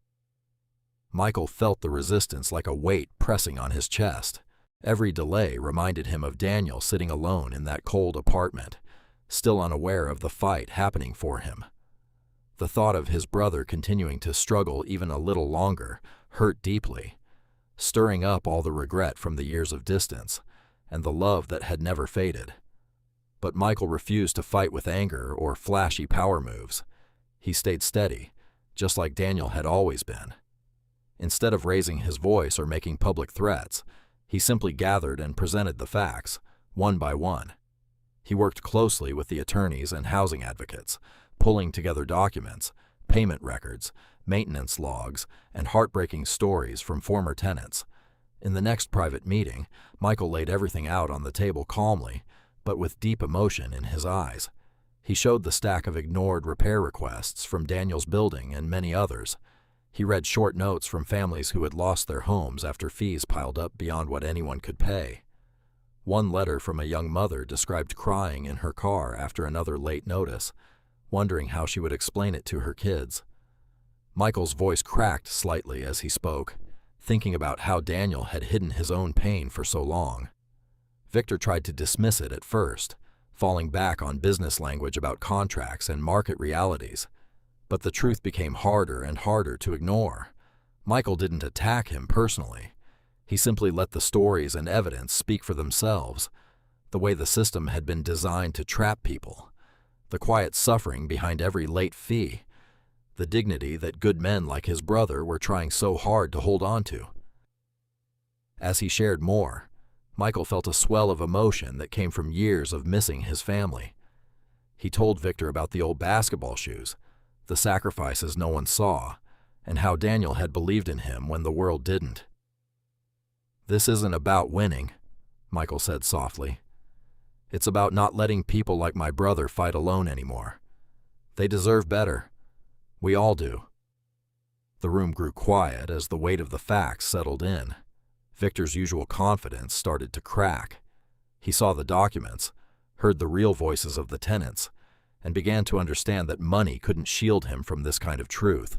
Michael felt the resistance like a weight pressing on his chest. Every delay reminded him of Daniel sitting alone in that cold apartment, still unaware of the fight happening for him. The thought of his brother continuing to struggle even a little longer hurt deeply, stirring up all the regret from the years of distance and the love that had never faded. But Michael refused to fight with anger or flashy power moves. He stayed steady, just like Daniel had always been. Instead of raising his voice or making public threats, he simply gathered and presented the facts, one by one. He worked closely with the attorneys and housing advocates, pulling together documents, payment records, maintenance logs, and heartbreaking stories from former tenants. In the next private meeting, Michael laid everything out on the table calmly, but with deep emotion in his eyes. He showed the stack of ignored repair requests from Daniel's building and many others. He read short notes from families who had lost their homes after fees piled up beyond what anyone could pay. One letter from a young mother described crying in her car after another late notice, wondering how she would explain it to her kids. Michael's voice cracked slightly as he spoke, thinking about how Daniel had hidden his own pain for so long. Victor tried to dismiss it at first, falling back on business language about contracts and market realities. But the truth became harder and harder to ignore. Michael didn't attack him personally. He simply let the stories and evidence speak for themselves, the way the system had been designed to trap people, the quiet suffering behind every late fee, the dignity that good men like his brother were trying so hard to hold on to. As he shared more, Michael felt a swell of emotion that came from years of missing his family. He told Victor about the old basketball shoes, the sacrifices no one saw, and how Daniel had believed in him when the world didn't. "This isn't about winning," Michael said softly. "It's about not letting people like my brother fight alone anymore. They deserve better. We all do." The room grew quiet as the weight of the facts settled in. Victor's usual confidence started to crack. He saw the documents, heard the real voices of the tenants, and began to understand that money couldn't shield him from this kind of truth.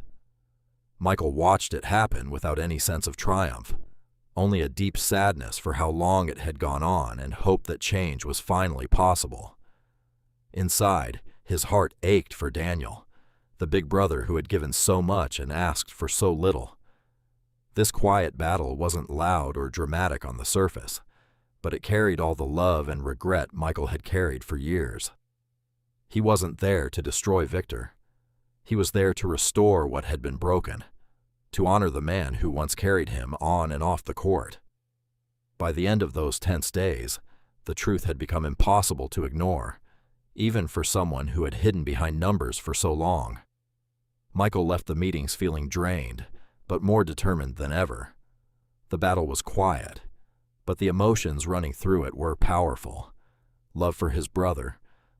Michael watched it happen without any sense of triumph, only a deep sadness for how long it had gone on and hope that change was finally possible. Inside, his heart ached for Daniel, the big brother who had given so much and asked for so little. This quiet battle wasn't loud or dramatic on the surface, but it carried all the love and regret Michael had carried for years. He wasn't there to destroy Victor. He was there to restore what had been broken, to honor the man who once carried him on and off the court. By the end of those tense days, the truth had become impossible to ignore, even for someone who had hidden behind numbers for so long. Michael left the meetings feeling drained, but more determined than ever. The battle was quiet, but the emotions running through it were powerful. Love for his brother,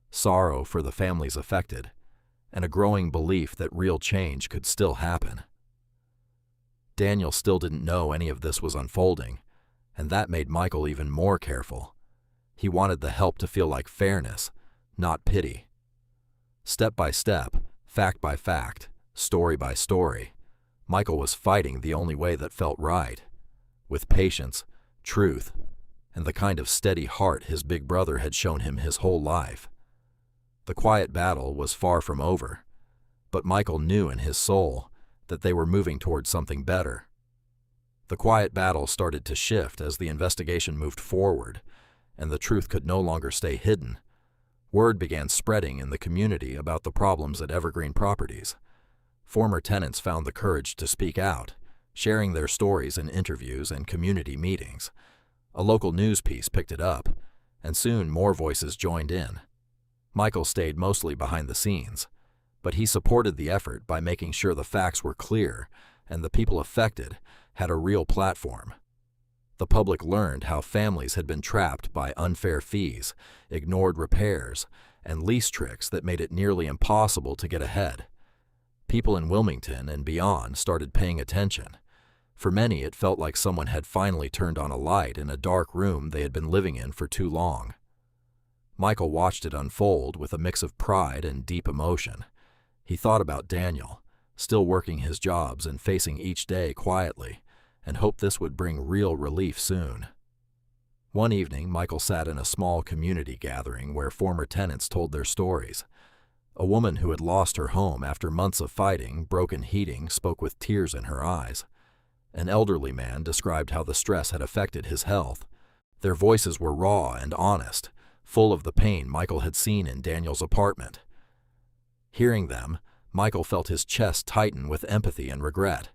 sorrow for the families affected, and a growing belief that real change could still happen. Daniel still didn't know any of this was unfolding, and that made Michael even more careful. He wanted the help to feel like fairness, not pity. Step by step, fact by fact, story by story, Michael was fighting the only way that felt right, with patience, truth, and the kind of steady heart his big brother had shown him his whole life. The quiet battle was far from over, but Michael knew in his soul that they were moving towards something better. The quiet battle started to shift as the investigation moved forward, and the truth could no longer stay hidden. Word began spreading in the community about the problems at Evergreen Properties. Former tenants found the courage to speak out, sharing their stories in interviews and community meetings. A local news piece picked it up, and soon more voices joined in. Michael stayed mostly behind the scenes, but he supported the effort by making sure the facts were clear and the people affected had a real platform. The public learned how families had been trapped by unfair fees, ignored repairs, and lease tricks that made it nearly impossible to get ahead. People in Wilmington and beyond started paying attention. For many, it felt like someone had finally turned on a light in a dark room they had been living in for too long. Michael watched it unfold with a mix of pride and deep emotion. He thought about Daniel, still working his jobs and facing each day quietly, and hoped this would bring real relief soon. One evening, Michael sat in a small community gathering where former tenants told their stories. A woman who had lost her home after months of fighting, broken heating, spoke with tears in her eyes. An elderly man described how the stress had affected his health. Their voices were raw and honest, full of the pain Michael had seen in Daniel's apartment. Hearing them, Michael felt his chest tighten with empathy and regret.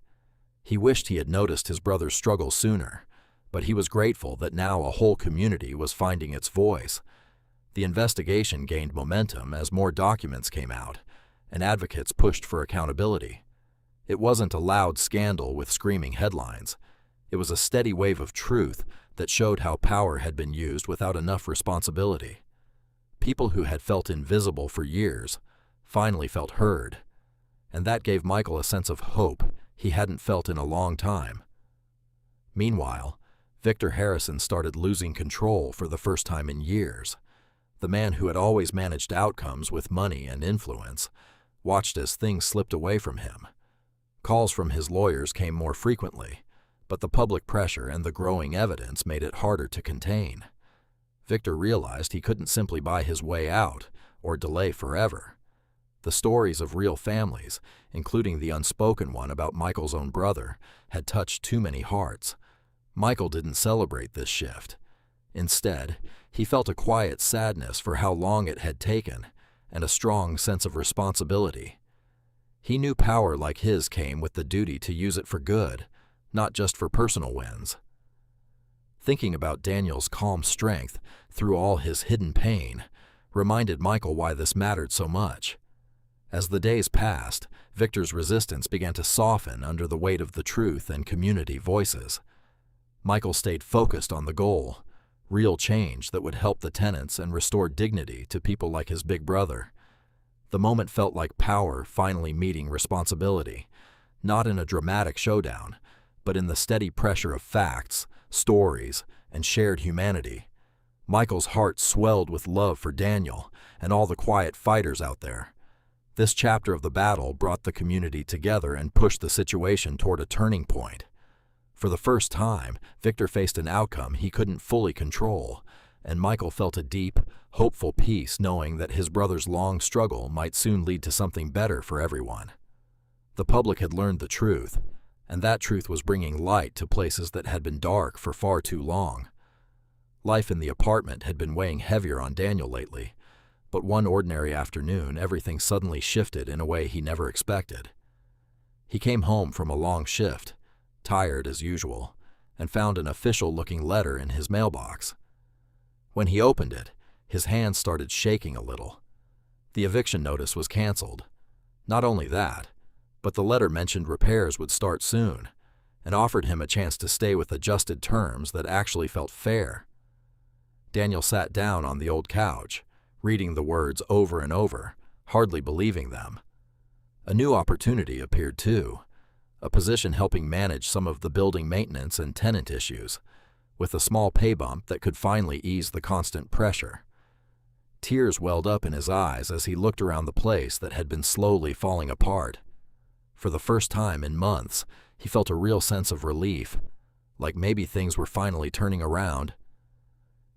He wished he had noticed his brother's struggle sooner, but he was grateful that now a whole community was finding its voice. The investigation gained momentum as more documents came out, and advocates pushed for accountability. It wasn't a loud scandal with screaming headlines. It was a steady wave of truth that showed how power had been used without enough responsibility. People who had felt invisible for years finally felt heard, and that gave Michael a sense of hope he hadn't felt in a long time. Meanwhile, Victor Harrison started losing control for the first time in years. The man who had always managed outcomes with money and influence watched as things slipped away from him. Calls from his lawyers came more frequently, but the public pressure and the growing evidence made it harder to contain. Victor realized he couldn't simply buy his way out or delay forever. The stories of real families, including the unspoken one about Michael's own brother, had touched too many hearts. Michael didn't celebrate this shift. Instead, he felt a quiet sadness for how long it had taken and a strong sense of responsibility. He knew power like his came with the duty to use it for good, not just for personal wins. Thinking about Daniel's calm strength through all his hidden pain reminded Michael why this mattered so much. As the days passed, Victor's resistance began to soften under the weight of the truth and community voices. Michael stayed focused on the goal, real change that would help the tenants and restore dignity to people like his big brother. The moment felt like power finally meeting responsibility, not in a dramatic showdown, but in the steady pressure of facts, stories, and shared humanity. Michael's heart swelled with love for Daniel and all the quiet fighters out there. This chapter of the battle brought the community together and pushed the situation toward a turning point. For the first time, Victor faced an outcome he couldn't fully control, and Michael felt a deep, hopeful peace knowing that his brother's long struggle might soon lead to something better for everyone. The public had learned the truth, and that truth was bringing light to places that had been dark for far too long. Life in the apartment had been weighing heavier on Daniel lately, but one ordinary afternoon everything suddenly shifted in a way he never expected. He came home from a long shift, tired as usual, and found an official-looking letter in his mailbox. When he opened it, his hands started shaking a little. The eviction notice was canceled. Not only that, but the letter mentioned repairs would start soon, and offered him a chance to stay with adjusted terms that actually felt fair. Daniel sat down on the old couch, reading the words over and over, hardly believing them. A new opportunity appeared too, a position helping manage some of the building maintenance and tenant issues, with a small pay bump that could finally ease the constant pressure. Tears welled up in his eyes as he looked around the place that had been slowly falling apart. For the first time in months, he felt a real sense of relief, like maybe things were finally turning around.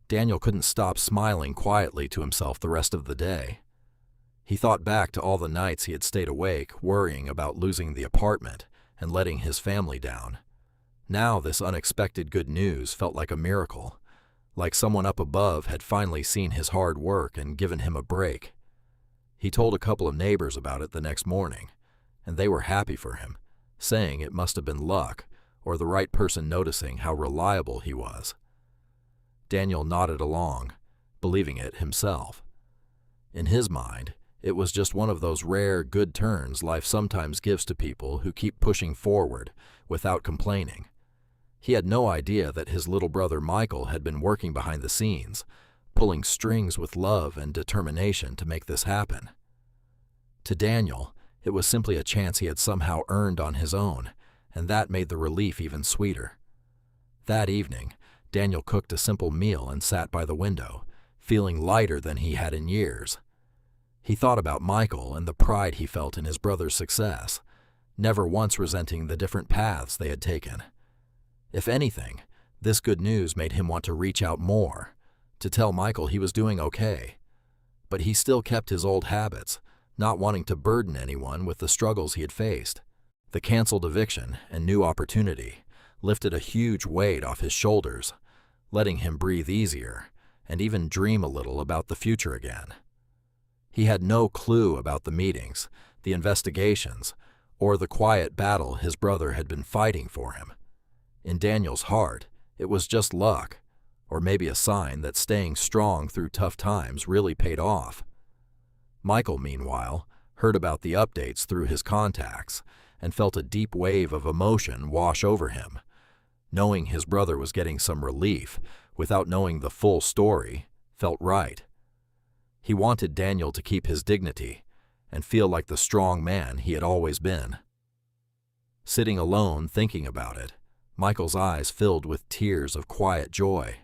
Daniel couldn't stop smiling quietly to himself the rest of the day. He thought back to all the nights he had stayed awake, worrying about losing the apartment and letting his family down. Now this unexpected good news felt like a miracle, like someone up above had finally seen his hard work and given him a break. He told a couple of neighbors about it the next morning, and they were happy for him, saying it must have been luck or the right person noticing how reliable he was. Daniel nodded along, believing it himself. In his mind, it was just one of those rare good turns life sometimes gives to people who keep pushing forward without complaining. He had no idea that his little brother Michael had been working behind the scenes, pulling strings with love and determination to make this happen. To Daniel, it was simply a chance he had somehow earned on his own, and that made the relief even sweeter. That evening, Daniel cooked a simple meal and sat by the window, feeling lighter than he had in years. He thought about Michael and the pride he felt in his brother's success, never once resenting the different paths they had taken. If anything, this good news made him want to reach out more, to tell Michael he was doing okay. But he still kept his old habits, not wanting to burden anyone with the struggles he had faced. The canceled eviction and new opportunity lifted a huge weight off his shoulders, letting him breathe easier and even dream a little about the future again. He had no clue about the meetings, the investigations, or the quiet battle his brother had been fighting for him. In Daniel's heart, it was just luck, or maybe a sign that staying strong through tough times really paid off. Michael, meanwhile, heard about the updates through his contacts and felt a deep wave of emotion wash over him. Knowing his brother was getting some relief without knowing the full story felt right. He wanted Daniel to keep his dignity and feel like the strong man he had always been. Sitting alone thinking about it, Michael's eyes filled with tears of quiet joy.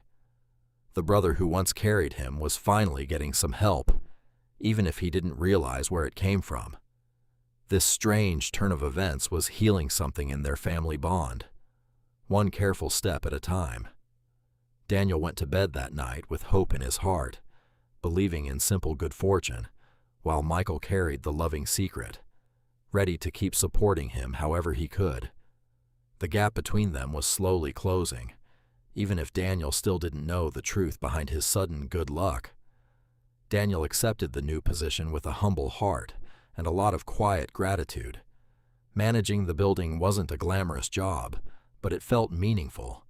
The brother who once carried him was finally getting some help, even if he didn't realize where it came from. This strange turn of events was healing something in their family bond, one careful step at a time. Daniel went to bed that night with hope in his heart, believing in simple good fortune, while Michael carried the loving secret, ready to keep supporting him however he could. The gap between them was slowly closing, even if Daniel still didn't know the truth behind his sudden good luck. Daniel accepted the new position with a humble heart and a lot of quiet gratitude. Managing the building wasn't a glamorous job, but it felt meaningful.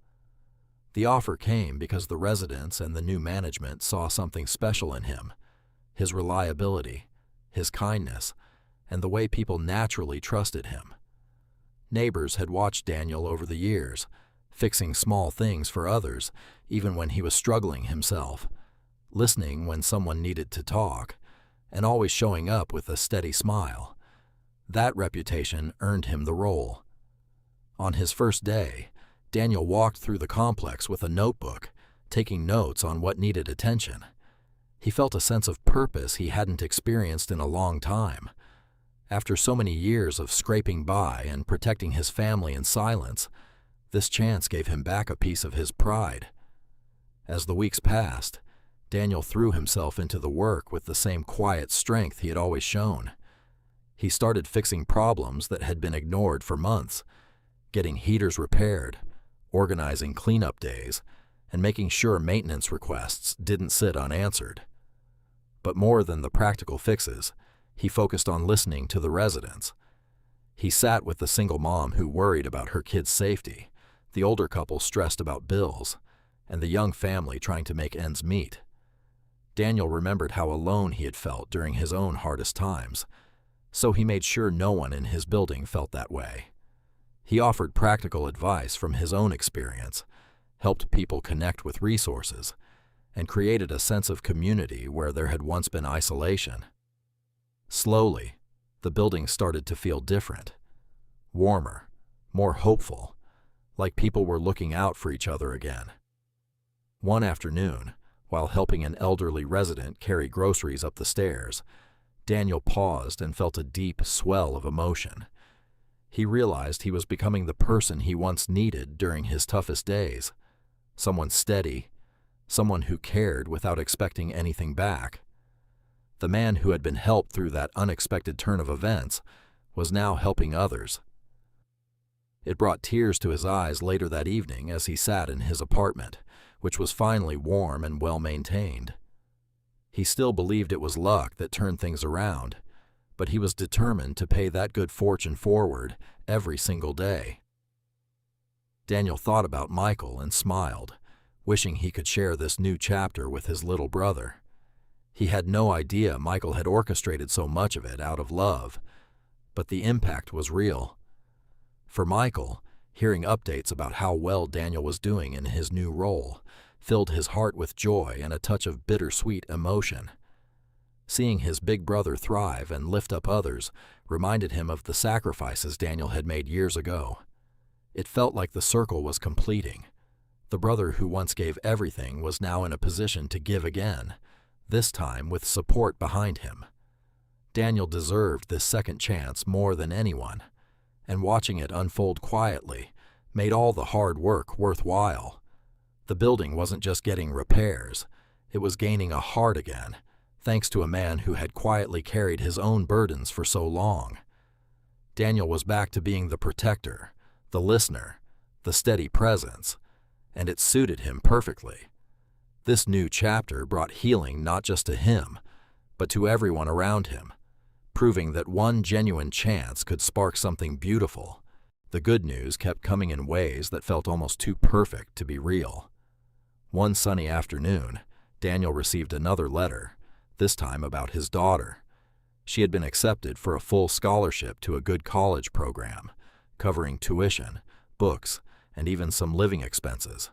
The offer came because the residents and the new management saw something special in him, his reliability, his kindness, and the way people naturally trusted him. Neighbors had watched Daniel over the years, fixing small things for others, even when he was struggling himself, listening when someone needed to talk, and always showing up with a steady smile. That reputation earned him the role. On his first day, Daniel walked through the complex with a notebook, taking notes on what needed attention. He felt a sense of purpose he hadn't experienced in a long time. After so many years of scraping by and protecting his family in silence, this chance gave him back a piece of his pride. As the weeks passed, Daniel threw himself into the work with the same quiet strength he had always shown. He started fixing problems that had been ignored for months, getting heaters repaired, organizing cleanup days, and making sure maintenance requests didn't sit unanswered. But more than the practical fixes, he focused on listening to the residents. He sat with the single mom who worried about her kids' safety, the older couple stressed about bills, and the young family trying to make ends meet. Daniel remembered how alone he had felt during his own hardest times, so he made sure no one in his building felt that way. He offered practical advice from his own experience, helped people connect with resources, and created a sense of community where there had once been isolation. Slowly, the building started to feel different, warmer, more hopeful, like people were looking out for each other again. One afternoon, While helping an elderly resident carry groceries up the stairs, Daniel paused and felt a deep swell of emotion. He realized he was becoming the person he once needed during his toughest days. Someone steady, someone who cared without expecting anything back. The man who had been helped through that unexpected turn of events was now helping others. It brought tears to his eyes later that evening as he sat in his apartment, which was finally warm and well-maintained. He still believed it was luck that turned things around, but he was determined to pay that good fortune forward every single day. Daniel thought about Michael and smiled, wishing he could share this new chapter with his little brother. He had no idea Michael had orchestrated so much of it out of love, but the impact was real. For Michael, hearing updates about how well Daniel was doing in his new role filled his heart with joy and a touch of bittersweet emotion. Seeing his big brother thrive and lift up others reminded him of the sacrifices Daniel had made years ago. It felt like the circle was completing. The brother who once gave everything was now in a position to give again, this time with support behind him. Daniel deserved this second chance more than anyone, and watching it unfold quietly made all the hard work worthwhile. The building wasn't just getting repairs, it was gaining a heart again, thanks to a man who had quietly carried his own burdens for so long. Daniel was back to being the protector, the listener, the steady presence, and it suited him perfectly. This new chapter brought healing not just to him, but to everyone around him, proving that one genuine chance could spark something beautiful. The good news kept coming in ways that felt almost too perfect to be real. One sunny afternoon, Daniel received another letter, this time about his daughter. She had been accepted for a full scholarship to a good college program, covering tuition, books, and even some living expenses.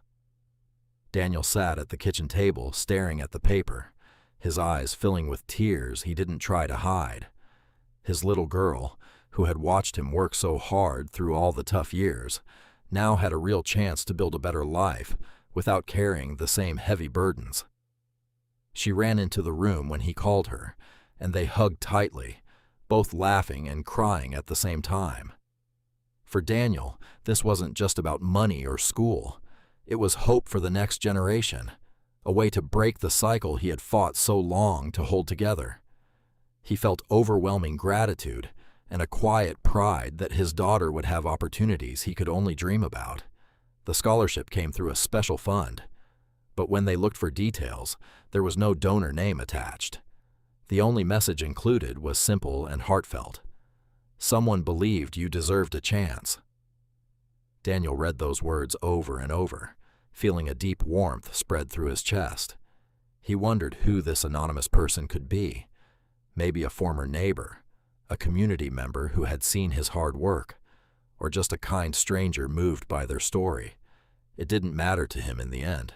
Daniel sat at the kitchen table staring at the paper, his eyes filling with tears he didn't try to hide. His little girl, who had watched him work so hard through all the tough years, now had a real chance to build a better life without carrying the same heavy burdens. She ran into the room when he called her, and they hugged tightly, both laughing and crying at the same time. For Daniel, this wasn't just about money or school. It was hope for the next generation, a way to break the cycle he had fought so long to hold together. He felt overwhelming gratitude and a quiet pride that his daughter would have opportunities he could only dream about. The scholarship came through a special fund, but when they looked for details, there was no donor name attached. The only message included was simple and heartfelt. Someone believed you deserved a chance. Daniel read those words over and over, feeling a deep warmth spread through his chest. He wondered who this anonymous person could be. Maybe a former neighbor, a community member who had seen his hard work, or just a kind stranger moved by their story. It didn't matter to him in the end.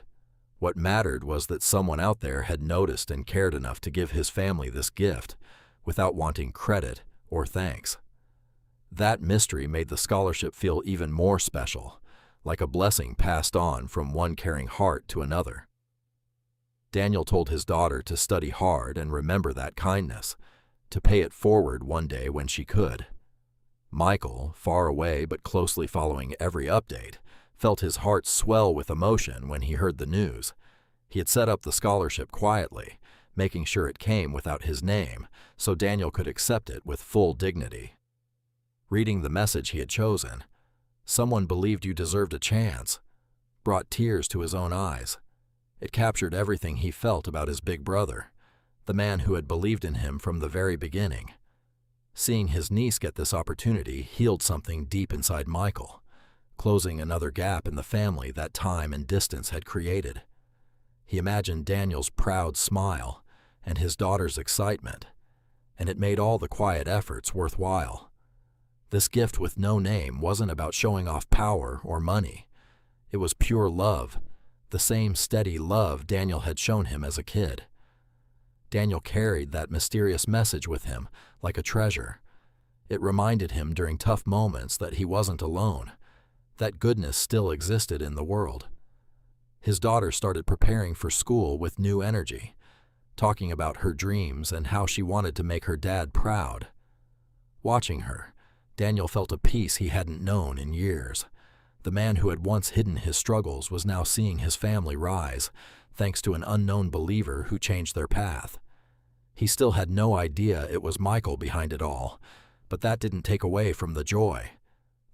What mattered was that someone out there had noticed and cared enough to give his family this gift without wanting credit or thanks. That mystery made the scholarship feel even more special, like a blessing passed on from one caring heart to another. Daniel told his daughter to study hard and remember that kindness, to pay it forward one day when she could. Michael, far away but closely following every update, felt his heart swell with emotion when he heard the news. He had set up the scholarship quietly, making sure it came without his name, so Daniel could accept it with full dignity. Reading the message he had chosen, "Someone believed you deserved a chance," brought tears to his own eyes. It captured everything he felt about his big brother, the man who had believed in him from the very beginning. Seeing his niece get this opportunity healed something deep inside Michael, closing another gap in the family that time and distance had created. He imagined Daniel's proud smile and his daughter's excitement, and it made all the quiet efforts worthwhile. This gift with no name wasn't about showing off power or money. It was pure love, the same steady love Daniel had shown him as a kid. Daniel carried that mysterious message with him like a treasure. It reminded him during tough moments that he wasn't alone, that goodness still existed in the world. His daughter started preparing for school with new energy, talking about her dreams and how she wanted to make her dad proud. Watching her, Daniel felt a peace he hadn't known in years. The man who had once hidden his struggles was now seeing his family rise, thanks to an unknown believer who changed their path. He still had no idea it was Michael behind it all, but that didn't take away from the joy.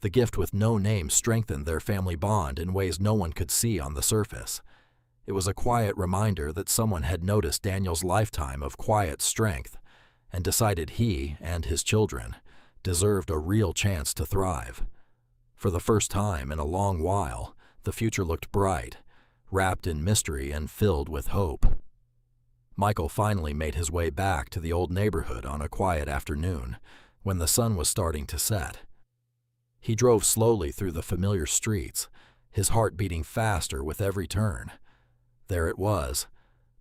The gift with no name strengthened their family bond in ways no one could see on the surface. It was a quiet reminder that someone had noticed Daniel's lifetime of quiet strength and decided he and his children deserved a real chance to thrive. For the first time in a long while, the future looked bright, wrapped in mystery and filled with hope. Michael finally made his way back to the old neighborhood on a quiet afternoon, when the sun was starting to set. He drove slowly through the familiar streets, his heart beating faster with every turn. There it was,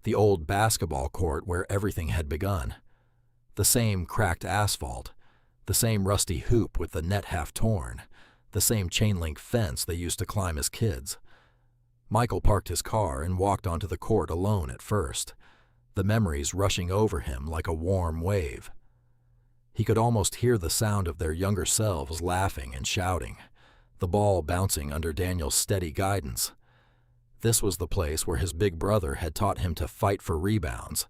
the old basketball court where everything had begun. The same cracked asphalt, the same rusty hoop with the net half torn, the same chain-link fence they used to climb as kids. Michael parked his car and walked onto the court alone at first, the memories rushing over him like a warm wave. He could almost hear the sound of their younger selves laughing and shouting, the ball bouncing under Daniel's steady guidance. This was the place where his big brother had taught him to fight for rebounds,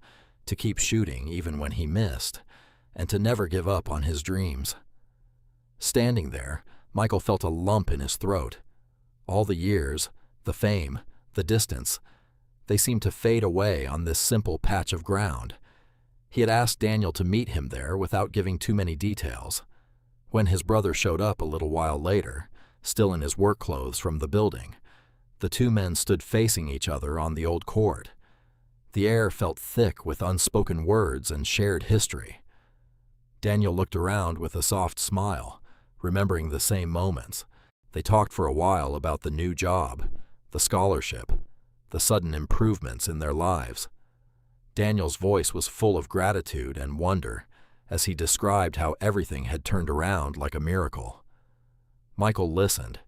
to keep shooting even when he missed, and to never give up on his dreams. Standing there, Michael felt a lump in his throat. All the years, the fame, the distance, they seemed to fade away on this simple patch of ground. He had asked Daniel to meet him there without giving too many details. When his brother showed up a little while later, still in his work clothes from the building, the two men stood facing each other on the old court. The air felt thick with unspoken words and shared history. Daniel looked around with a soft smile, remembering the same moments. They talked for a while about the new job, the scholarship, the sudden improvements in their lives. Daniel's voice was full of gratitude and wonder as he described how everything had turned around like a miracle. Michael listened,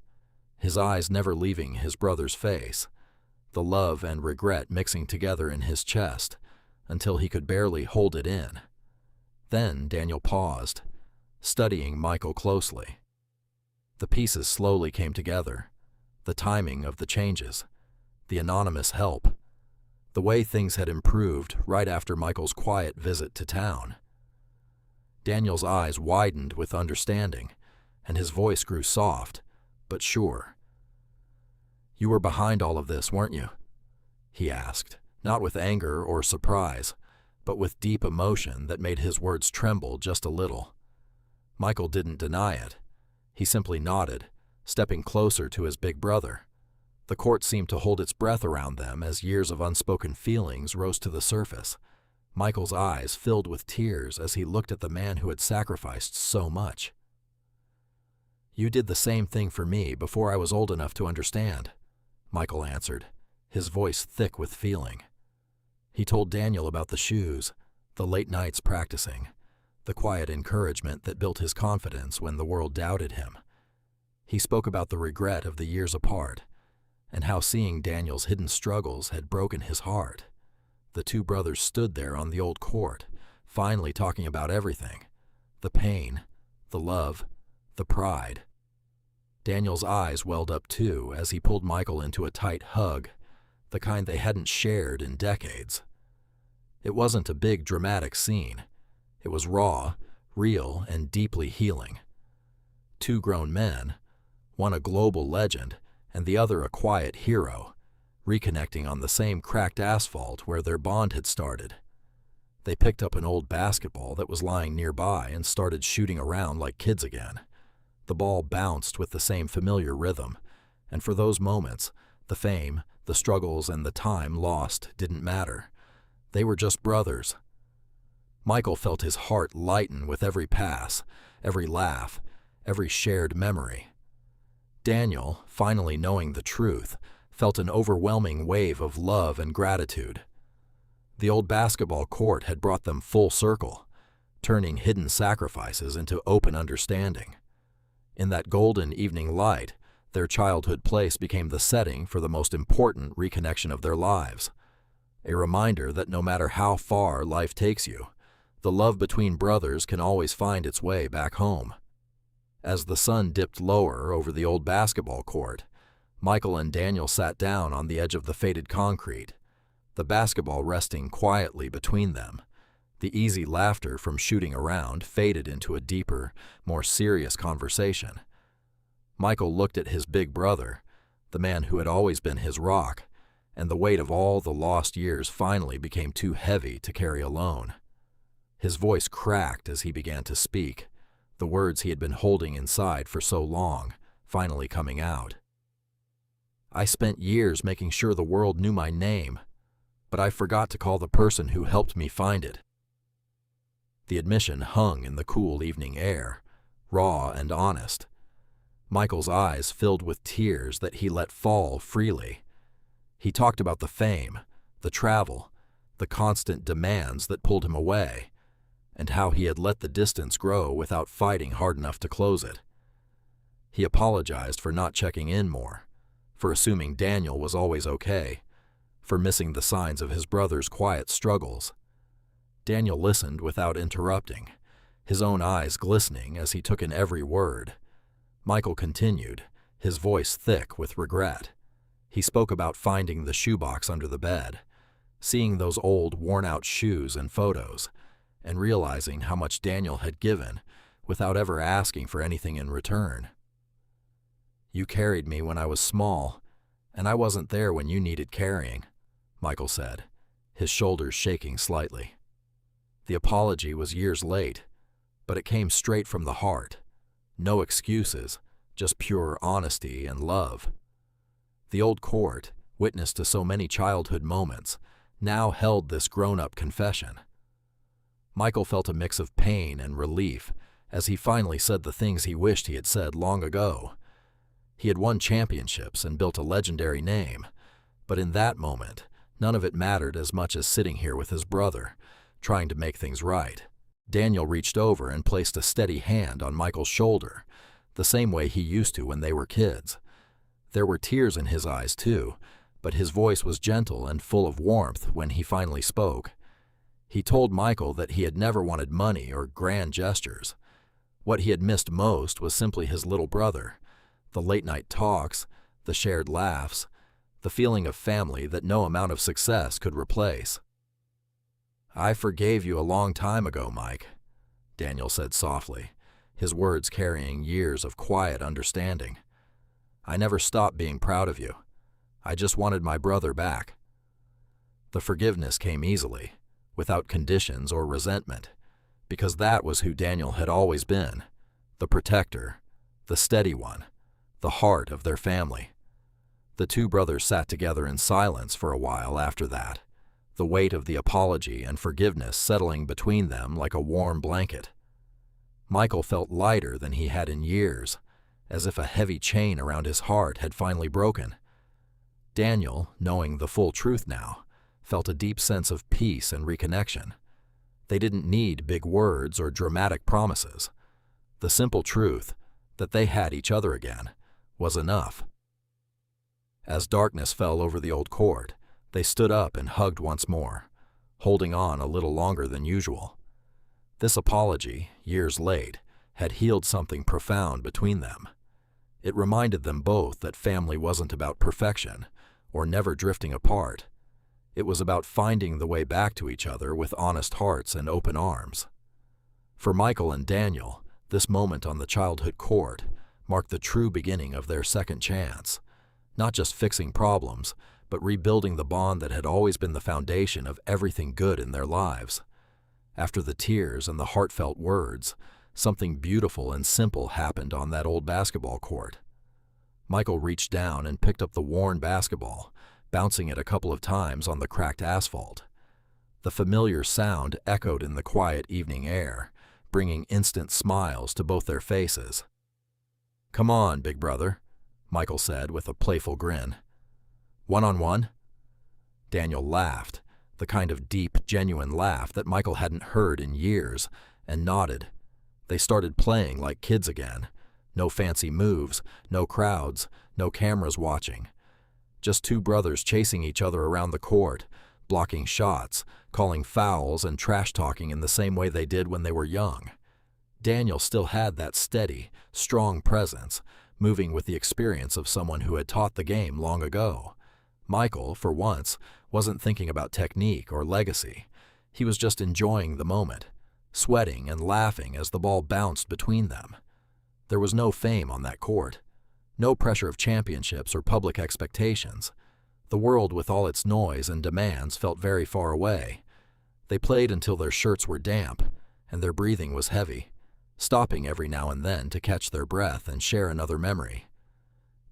his eyes never leaving his brother's face, the love and regret mixing together in his chest until he could barely hold it in. Then Daniel paused, studying Michael closely. The pieces slowly came together, the timing of the changes, the anonymous help, the way things had improved right after Michael's quiet visit to town. Daniel's eyes widened with understanding, and his voice grew soft, but sure. "You were behind all of this, weren't you?" he asked, not with anger or surprise, but with deep emotion that made his words tremble just a little. Michael didn't deny it. He simply nodded, stepping closer to his big brother. The court seemed to hold its breath around them as years of unspoken feelings rose to the surface. Michael's eyes filled with tears as he looked at the man who had sacrificed so much. "You did the same thing for me before I was old enough to understand," Michael answered, his voice thick with feeling. He told Daniel about the shoes, the late nights practicing, the quiet encouragement that built his confidence when the world doubted him. He spoke about the regret of the years apart, and how seeing Daniel's hidden struggles had broken his heart. The two brothers stood there on the old court, finally talking about everything, the pain, the love, the pride. Daniel's eyes welled up too as he pulled Michael into a tight hug, the kind they hadn't shared in decades. It wasn't a big dramatic scene. It was raw, real, and deeply healing. Two grown men, one a global legend and the other a quiet hero, reconnecting on the same cracked asphalt where their bond had started. They picked up an old basketball that was lying nearby and started shooting around like kids again. The ball bounced with the same familiar rhythm, and for those moments, the fame, the struggles, and the time lost didn't matter. They were just brothers. Michael felt his heart lighten with every pass, every laugh, every shared memory. Daniel, finally knowing the truth, felt an overwhelming wave of love and gratitude. The old basketball court had brought them full circle, turning hidden sacrifices into open understanding. In that golden evening light, Their childhood place became the setting for the most important reconnection of their lives. A reminder that no matter how far life takes you, the love between brothers can always find its way back home. As the sun dipped lower over the old basketball court, Michael and Daniel sat down on the edge of the faded concrete, the basketball resting quietly between them. The easy laughter from shooting around faded into a deeper, more serious conversation. Michael looked at his big brother, the man who had always been his rock, and the weight of all the lost years finally became too heavy to carry alone. His voice cracked as he began to speak, the words he had been holding inside for so long finally coming out. I spent years making sure the world knew my name, but I forgot to call the person who helped me find it. The admission hung in the cool evening air, raw and honest. Michael's eyes filled with tears that he let fall freely. He talked about the fame, the travel, the constant demands that pulled him away, and how he had let the distance grow without fighting hard enough to close it. He apologized for not checking in more, for assuming Daniel was always okay, for missing the signs of his brother's quiet struggles. Daniel listened without interrupting, his own eyes glistening as he took in every word. Michael continued, his voice thick with regret. He spoke about finding the shoebox under the bed, seeing those old, worn-out shoes and photos, and realizing how much Daniel had given without ever asking for anything in return. "You carried me when I was small, and I wasn't there when you needed carrying," Michael said, his shoulders shaking slightly. The apology was years late, but it came straight from the heart. No excuses, just pure honesty and love. The old court, witness to so many childhood moments, now held this grown-up confession. Michael felt a mix of pain and relief as he finally said the things he wished he had said long ago. He had won championships and built a legendary name, but in that moment, none of it mattered as much as sitting here with his brother, trying to make things right. Daniel reached over and placed a steady hand on Michael's shoulder, the same way he used to when they were kids. There were tears in his eyes too, but his voice was gentle and full of warmth when he finally spoke. He told Michael that he had never wanted money or grand gestures. What he had missed most was simply his little brother, the late-night talks, the shared laughs, the feeling of family that no amount of success could replace. "I forgave you a long time ago, Mike," Daniel said softly, his words carrying years of quiet understanding. "I never stopped being proud of you. I just wanted my brother back." The forgiveness came easily, without conditions or resentment, because that was who Daniel had always been, the protector, the steady one, the heart of their family. The two brothers sat together in silence for a while after that, the weight of the apology and forgiveness settling between them like a warm blanket. Michael felt lighter than he had in years, as if a heavy chain around his heart had finally broken. Daniel, knowing the full truth now, felt a deep sense of peace and reconnection. They didn't need big words or dramatic promises. The simple truth, that they had each other again, was enough. As darkness fell over the old court, they stood up and hugged once more, holding on a little longer than usual. This apology, years late, had healed something profound between them. It reminded them both that family wasn't about perfection or never drifting apart. It was about finding the way back to each other with honest hearts and open arms. For Michael and Daniel, this moment on the childhood court marked the true beginning of their second chance, not just fixing problems, but rebuilding the bond that had always been the foundation of everything good in their lives. After the tears and the heartfelt words, something beautiful and simple happened on that old basketball court. Michael reached down and picked up the worn basketball, bouncing it a couple of times on the cracked asphalt. The familiar sound echoed in the quiet evening air, bringing instant smiles to both their faces. "Come on, big brother," Michael said with a playful grin. "One-on-one?" Daniel laughed, the kind of deep, genuine laugh that Michael hadn't heard in years, and nodded. They started playing like kids again, No fancy moves, no crowds, no cameras watching. Just two brothers chasing each other around the court, blocking shots, calling fouls, and trash-talking in the same way they did when they were young. Daniel still had that steady, strong presence, moving with the experience of someone who had taught the game long ago. Michael, for once, wasn't thinking about technique or legacy. He was just enjoying the moment, sweating and laughing as the ball bounced between them. There was no fame on that court, no pressure of championships or public expectations. The world with all its noise and demands felt very far away. They played until their shirts were damp and their breathing was heavy, stopping every now and then to catch their breath and share another memory.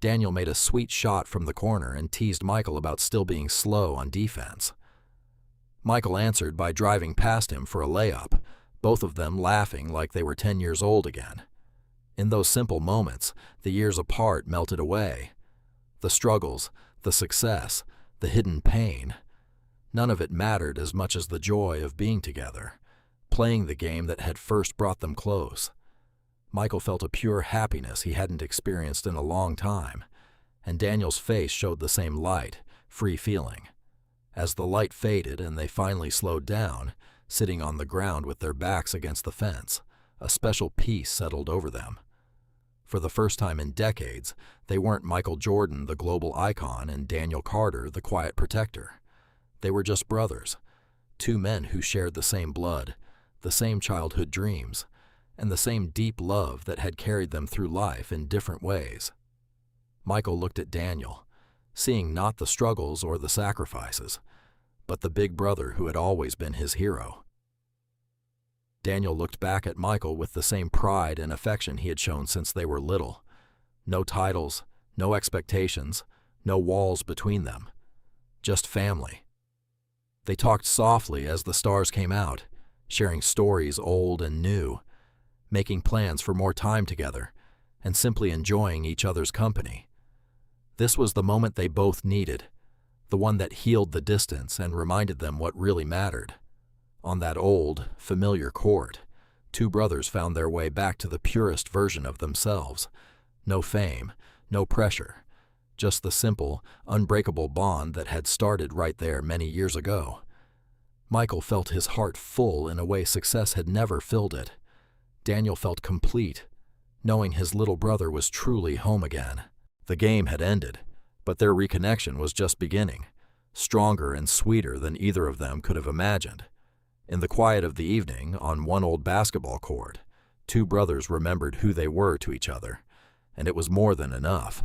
Daniel made a sweet shot from the corner and teased Michael about still being slow on defense. Michael answered by driving past him for a layup, both of them laughing like they were 10 years old again. In those simple moments, the years apart melted away. The struggles, the success, the hidden pain. None of it mattered as much as the joy of being together, playing the game that had first brought them close. Michael felt a pure happiness he hadn't experienced in a long time, and Daniel's face showed the same light, free feeling. As the light faded and they finally slowed down, sitting on the ground with their backs against the fence, a special peace settled over them. For the first time in decades, they weren't Michael Jordan, the global icon, and Daniel Carter, the quiet protector. They were just brothers, two men who shared the same blood, the same childhood dreams, and the same deep love that had carried them through life in different ways. Michael looked at Daniel, seeing not the struggles or the sacrifices, but the big brother who had always been his hero. Daniel looked back at Michael with the same pride and affection he had shown since they were little. No titles, no expectations, no walls between them. Just family. They talked softly as the stars came out, sharing stories old and new, making plans for more time together, and simply enjoying each other's company. This was the moment they both needed, the one that healed the distance and reminded them what really mattered. On that old, familiar court, two brothers found their way back to the purest version of themselves. No fame, no pressure, just the simple, unbreakable bond that had started right there many years ago. Michael felt his heart full in a way success had never filled it. Daniel felt complete, knowing his little brother was truly home again. The game had ended, but their reconnection was just beginning, stronger and sweeter than either of them could have imagined. In the quiet of the evening, on one old basketball court, two brothers remembered who they were to each other, and it was more than enough.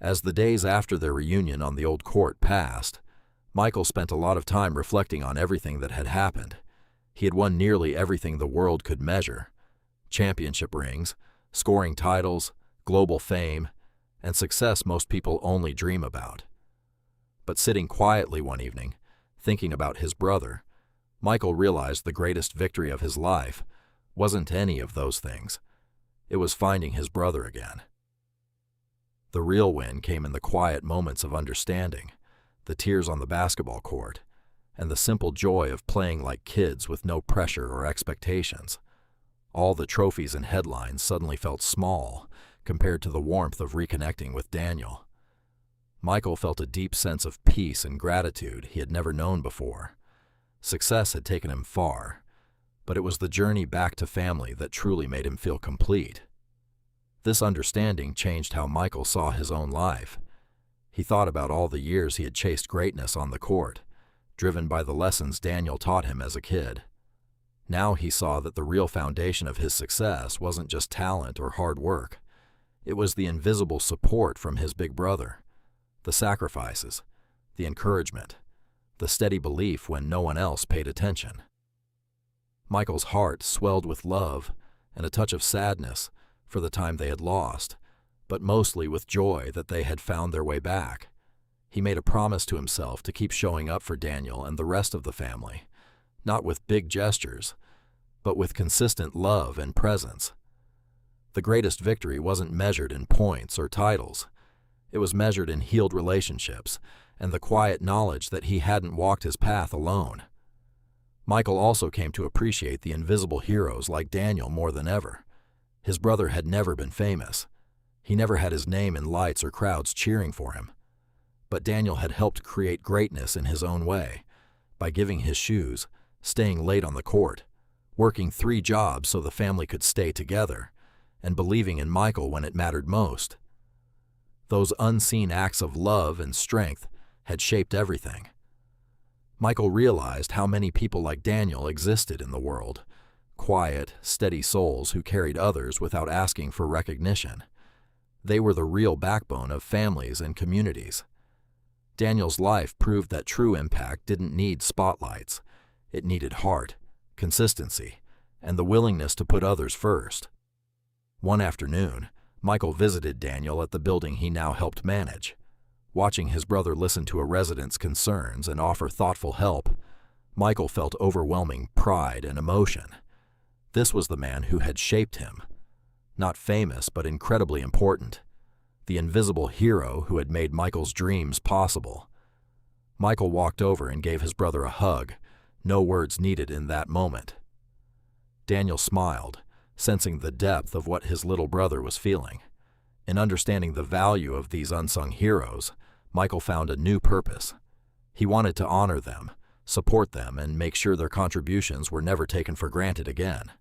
As the days after their reunion on the old court passed, Michael spent a lot of time reflecting on everything that had happened. He had won nearly everything the world could measure: championship rings, scoring titles, global fame, and success most people only dream about. But sitting quietly one evening, thinking about his brother, Michael realized the greatest victory of his life wasn't any of those things. It was finding his brother again. The real win came in the quiet moments of understanding, the tears on the basketball court, and the simple joy of playing like kids with no pressure or expectations. All the trophies and headlines suddenly felt small compared to the warmth of reconnecting with Daniel. Michael felt a deep sense of peace and gratitude he had never known before. Success had taken him far, but it was the journey back to family that truly made him feel complete. This understanding changed how Michael saw his own life. He thought about all the years he had chased greatness on the court, driven by the lessons Daniel taught him as a kid. Now he saw that the real foundation of his success wasn't just talent or hard work. It was the invisible support from his big brother, the sacrifices, the encouragement, the steady belief when no one else paid attention. Michael's heart swelled with love and a touch of sadness for the time they had lost, but mostly with joy that they had found their way back. He made a promise to himself to keep showing up for Daniel and the rest of the family, not with big gestures, but with consistent love and presence. The greatest victory wasn't measured in points or titles. It was measured in healed relationships and the quiet knowledge that he hadn't walked his path alone. Michael also came to appreciate the invisible heroes like Daniel more than ever. His brother had never been famous. He never had his name in lights or crowds cheering for him. But Daniel had helped create greatness in his own way, by giving his shoes, staying late on the court, working 3 jobs so the family could stay together, and believing in Michael when it mattered most. Those unseen acts of love and strength had shaped everything. Michael realized how many people like Daniel existed in the world, quiet, steady souls who carried others without asking for recognition. They were the real backbone of families and communities. Daniel's life proved that true impact didn't need spotlights. It needed heart, consistency, and the willingness to put others first. One afternoon, Michael visited Daniel at the building he now helped manage. Watching his brother listen to a resident's concerns and offer thoughtful help, Michael felt overwhelming pride and emotion. This was the man who had shaped him. Not famous, but incredibly important. The invisible hero who had made Michael's dreams possible. Michael walked over and gave his brother a hug, no words needed in that moment. Daniel smiled, sensing the depth of what his little brother was feeling. In understanding the value of these unsung heroes, Michael found a new purpose. He wanted to honor them, support them, and make sure their contributions were never taken for granted again.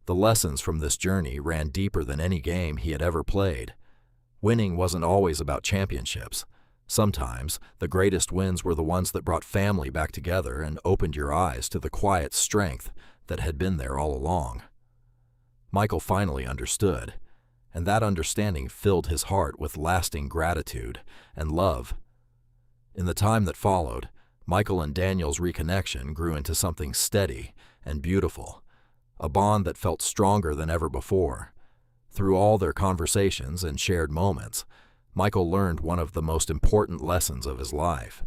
The lessons from this journey ran deeper than any game he had ever played. Winning wasn't always about championships. Sometimes, the greatest wins were the ones that brought family back together and opened your eyes to the quiet strength that had been there all along. Michael finally understood, and that understanding filled his heart with lasting gratitude and love. In the time that followed, Michael and Daniel's reconnection grew into something steady and beautiful, a bond that felt stronger than ever before. Through all their conversations and shared moments, Michael learned one of the most important lessons of his life.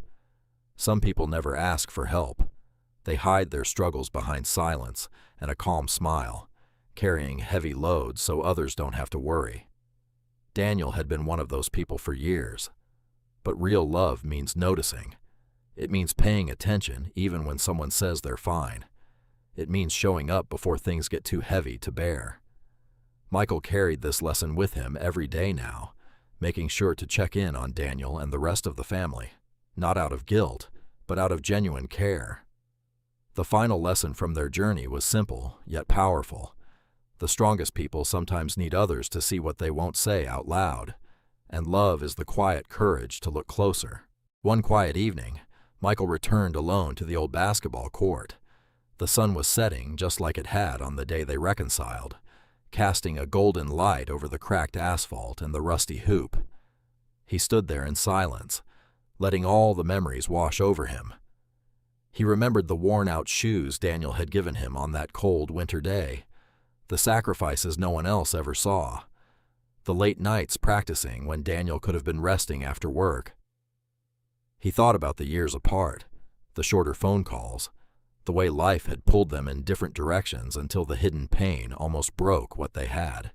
Some people never ask for help. They hide their struggles behind silence and a calm smile, carrying heavy loads so others don't have to worry. Daniel had been one of those people for years. But real love means noticing. It means paying attention even when someone says they're fine. It means showing up before things get too heavy to bear. Michael carried this lesson with him every day now, making sure to check in on Daniel and the rest of the family, not out of guilt, but out of genuine care. The final lesson from their journey was simple, yet powerful. The strongest people sometimes need others to see what they won't say out loud, and love is the quiet courage to look closer. One quiet evening, Michael returned alone to the old basketball court. The sun was setting just like it had on the day they reconciled, casting a golden light over the cracked asphalt and the rusty hoop. He stood there in silence, letting all the memories wash over him. He remembered the worn-out shoes Daniel had given him on that cold winter day, the sacrifices no one else ever saw, the late nights practicing when Daniel could have been resting after work. He thought about the years apart, the shorter phone calls, the way life had pulled them in different directions until the hidden pain almost broke what they had.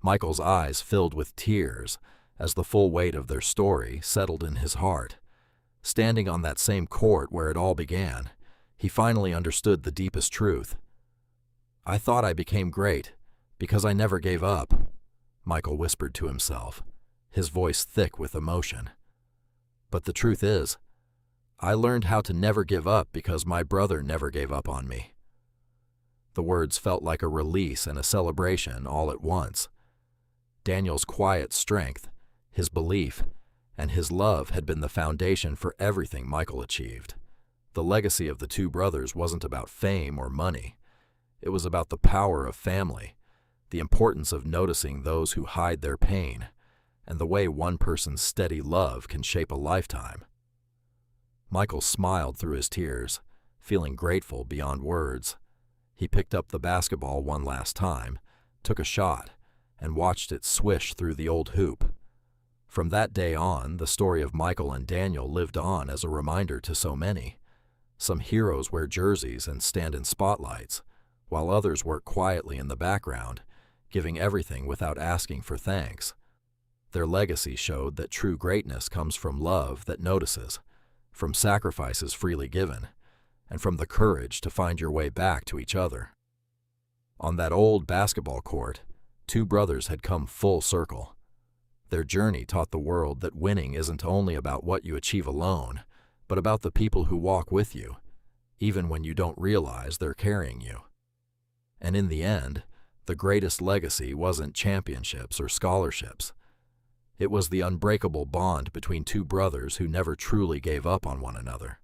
Michael's eyes filled with tears as the full weight of their story settled in his heart. Standing on that same court where it all began, he finally understood the deepest truth. "I thought I became great because I never gave up," Michael whispered to himself, his voice thick with emotion. "But the truth is, I learned how to never give up because my brother never gave up on me." The words felt like a release and a celebration all at once. Daniel's quiet strength, his belief, and his love had been the foundation for everything Michael achieved. The legacy of the two brothers wasn't about fame or money. It was about the power of family, the importance of noticing those who hide their pain, and the way one person's steady love can shape a lifetime. Michael smiled through his tears, feeling grateful beyond words. He picked up the basketball one last time, took a shot, and watched it swish through the old hoop. From that day on, the story of Michael and Daniel lived on as a reminder to so many. Some heroes wear jerseys and stand in spotlights, while others work quietly in the background, giving everything without asking for thanks. Their legacy showed that true greatness comes from love that notices, from sacrifices freely given, and from the courage to find your way back to each other. On that old basketball court, two brothers had come full circle. Their journey taught the world that winning isn't only about what you achieve alone, but about the people who walk with you, even when you don't realize they're carrying you. And in the end, the greatest legacy wasn't championships or scholarships. It was the unbreakable bond between two brothers who never truly gave up on one another.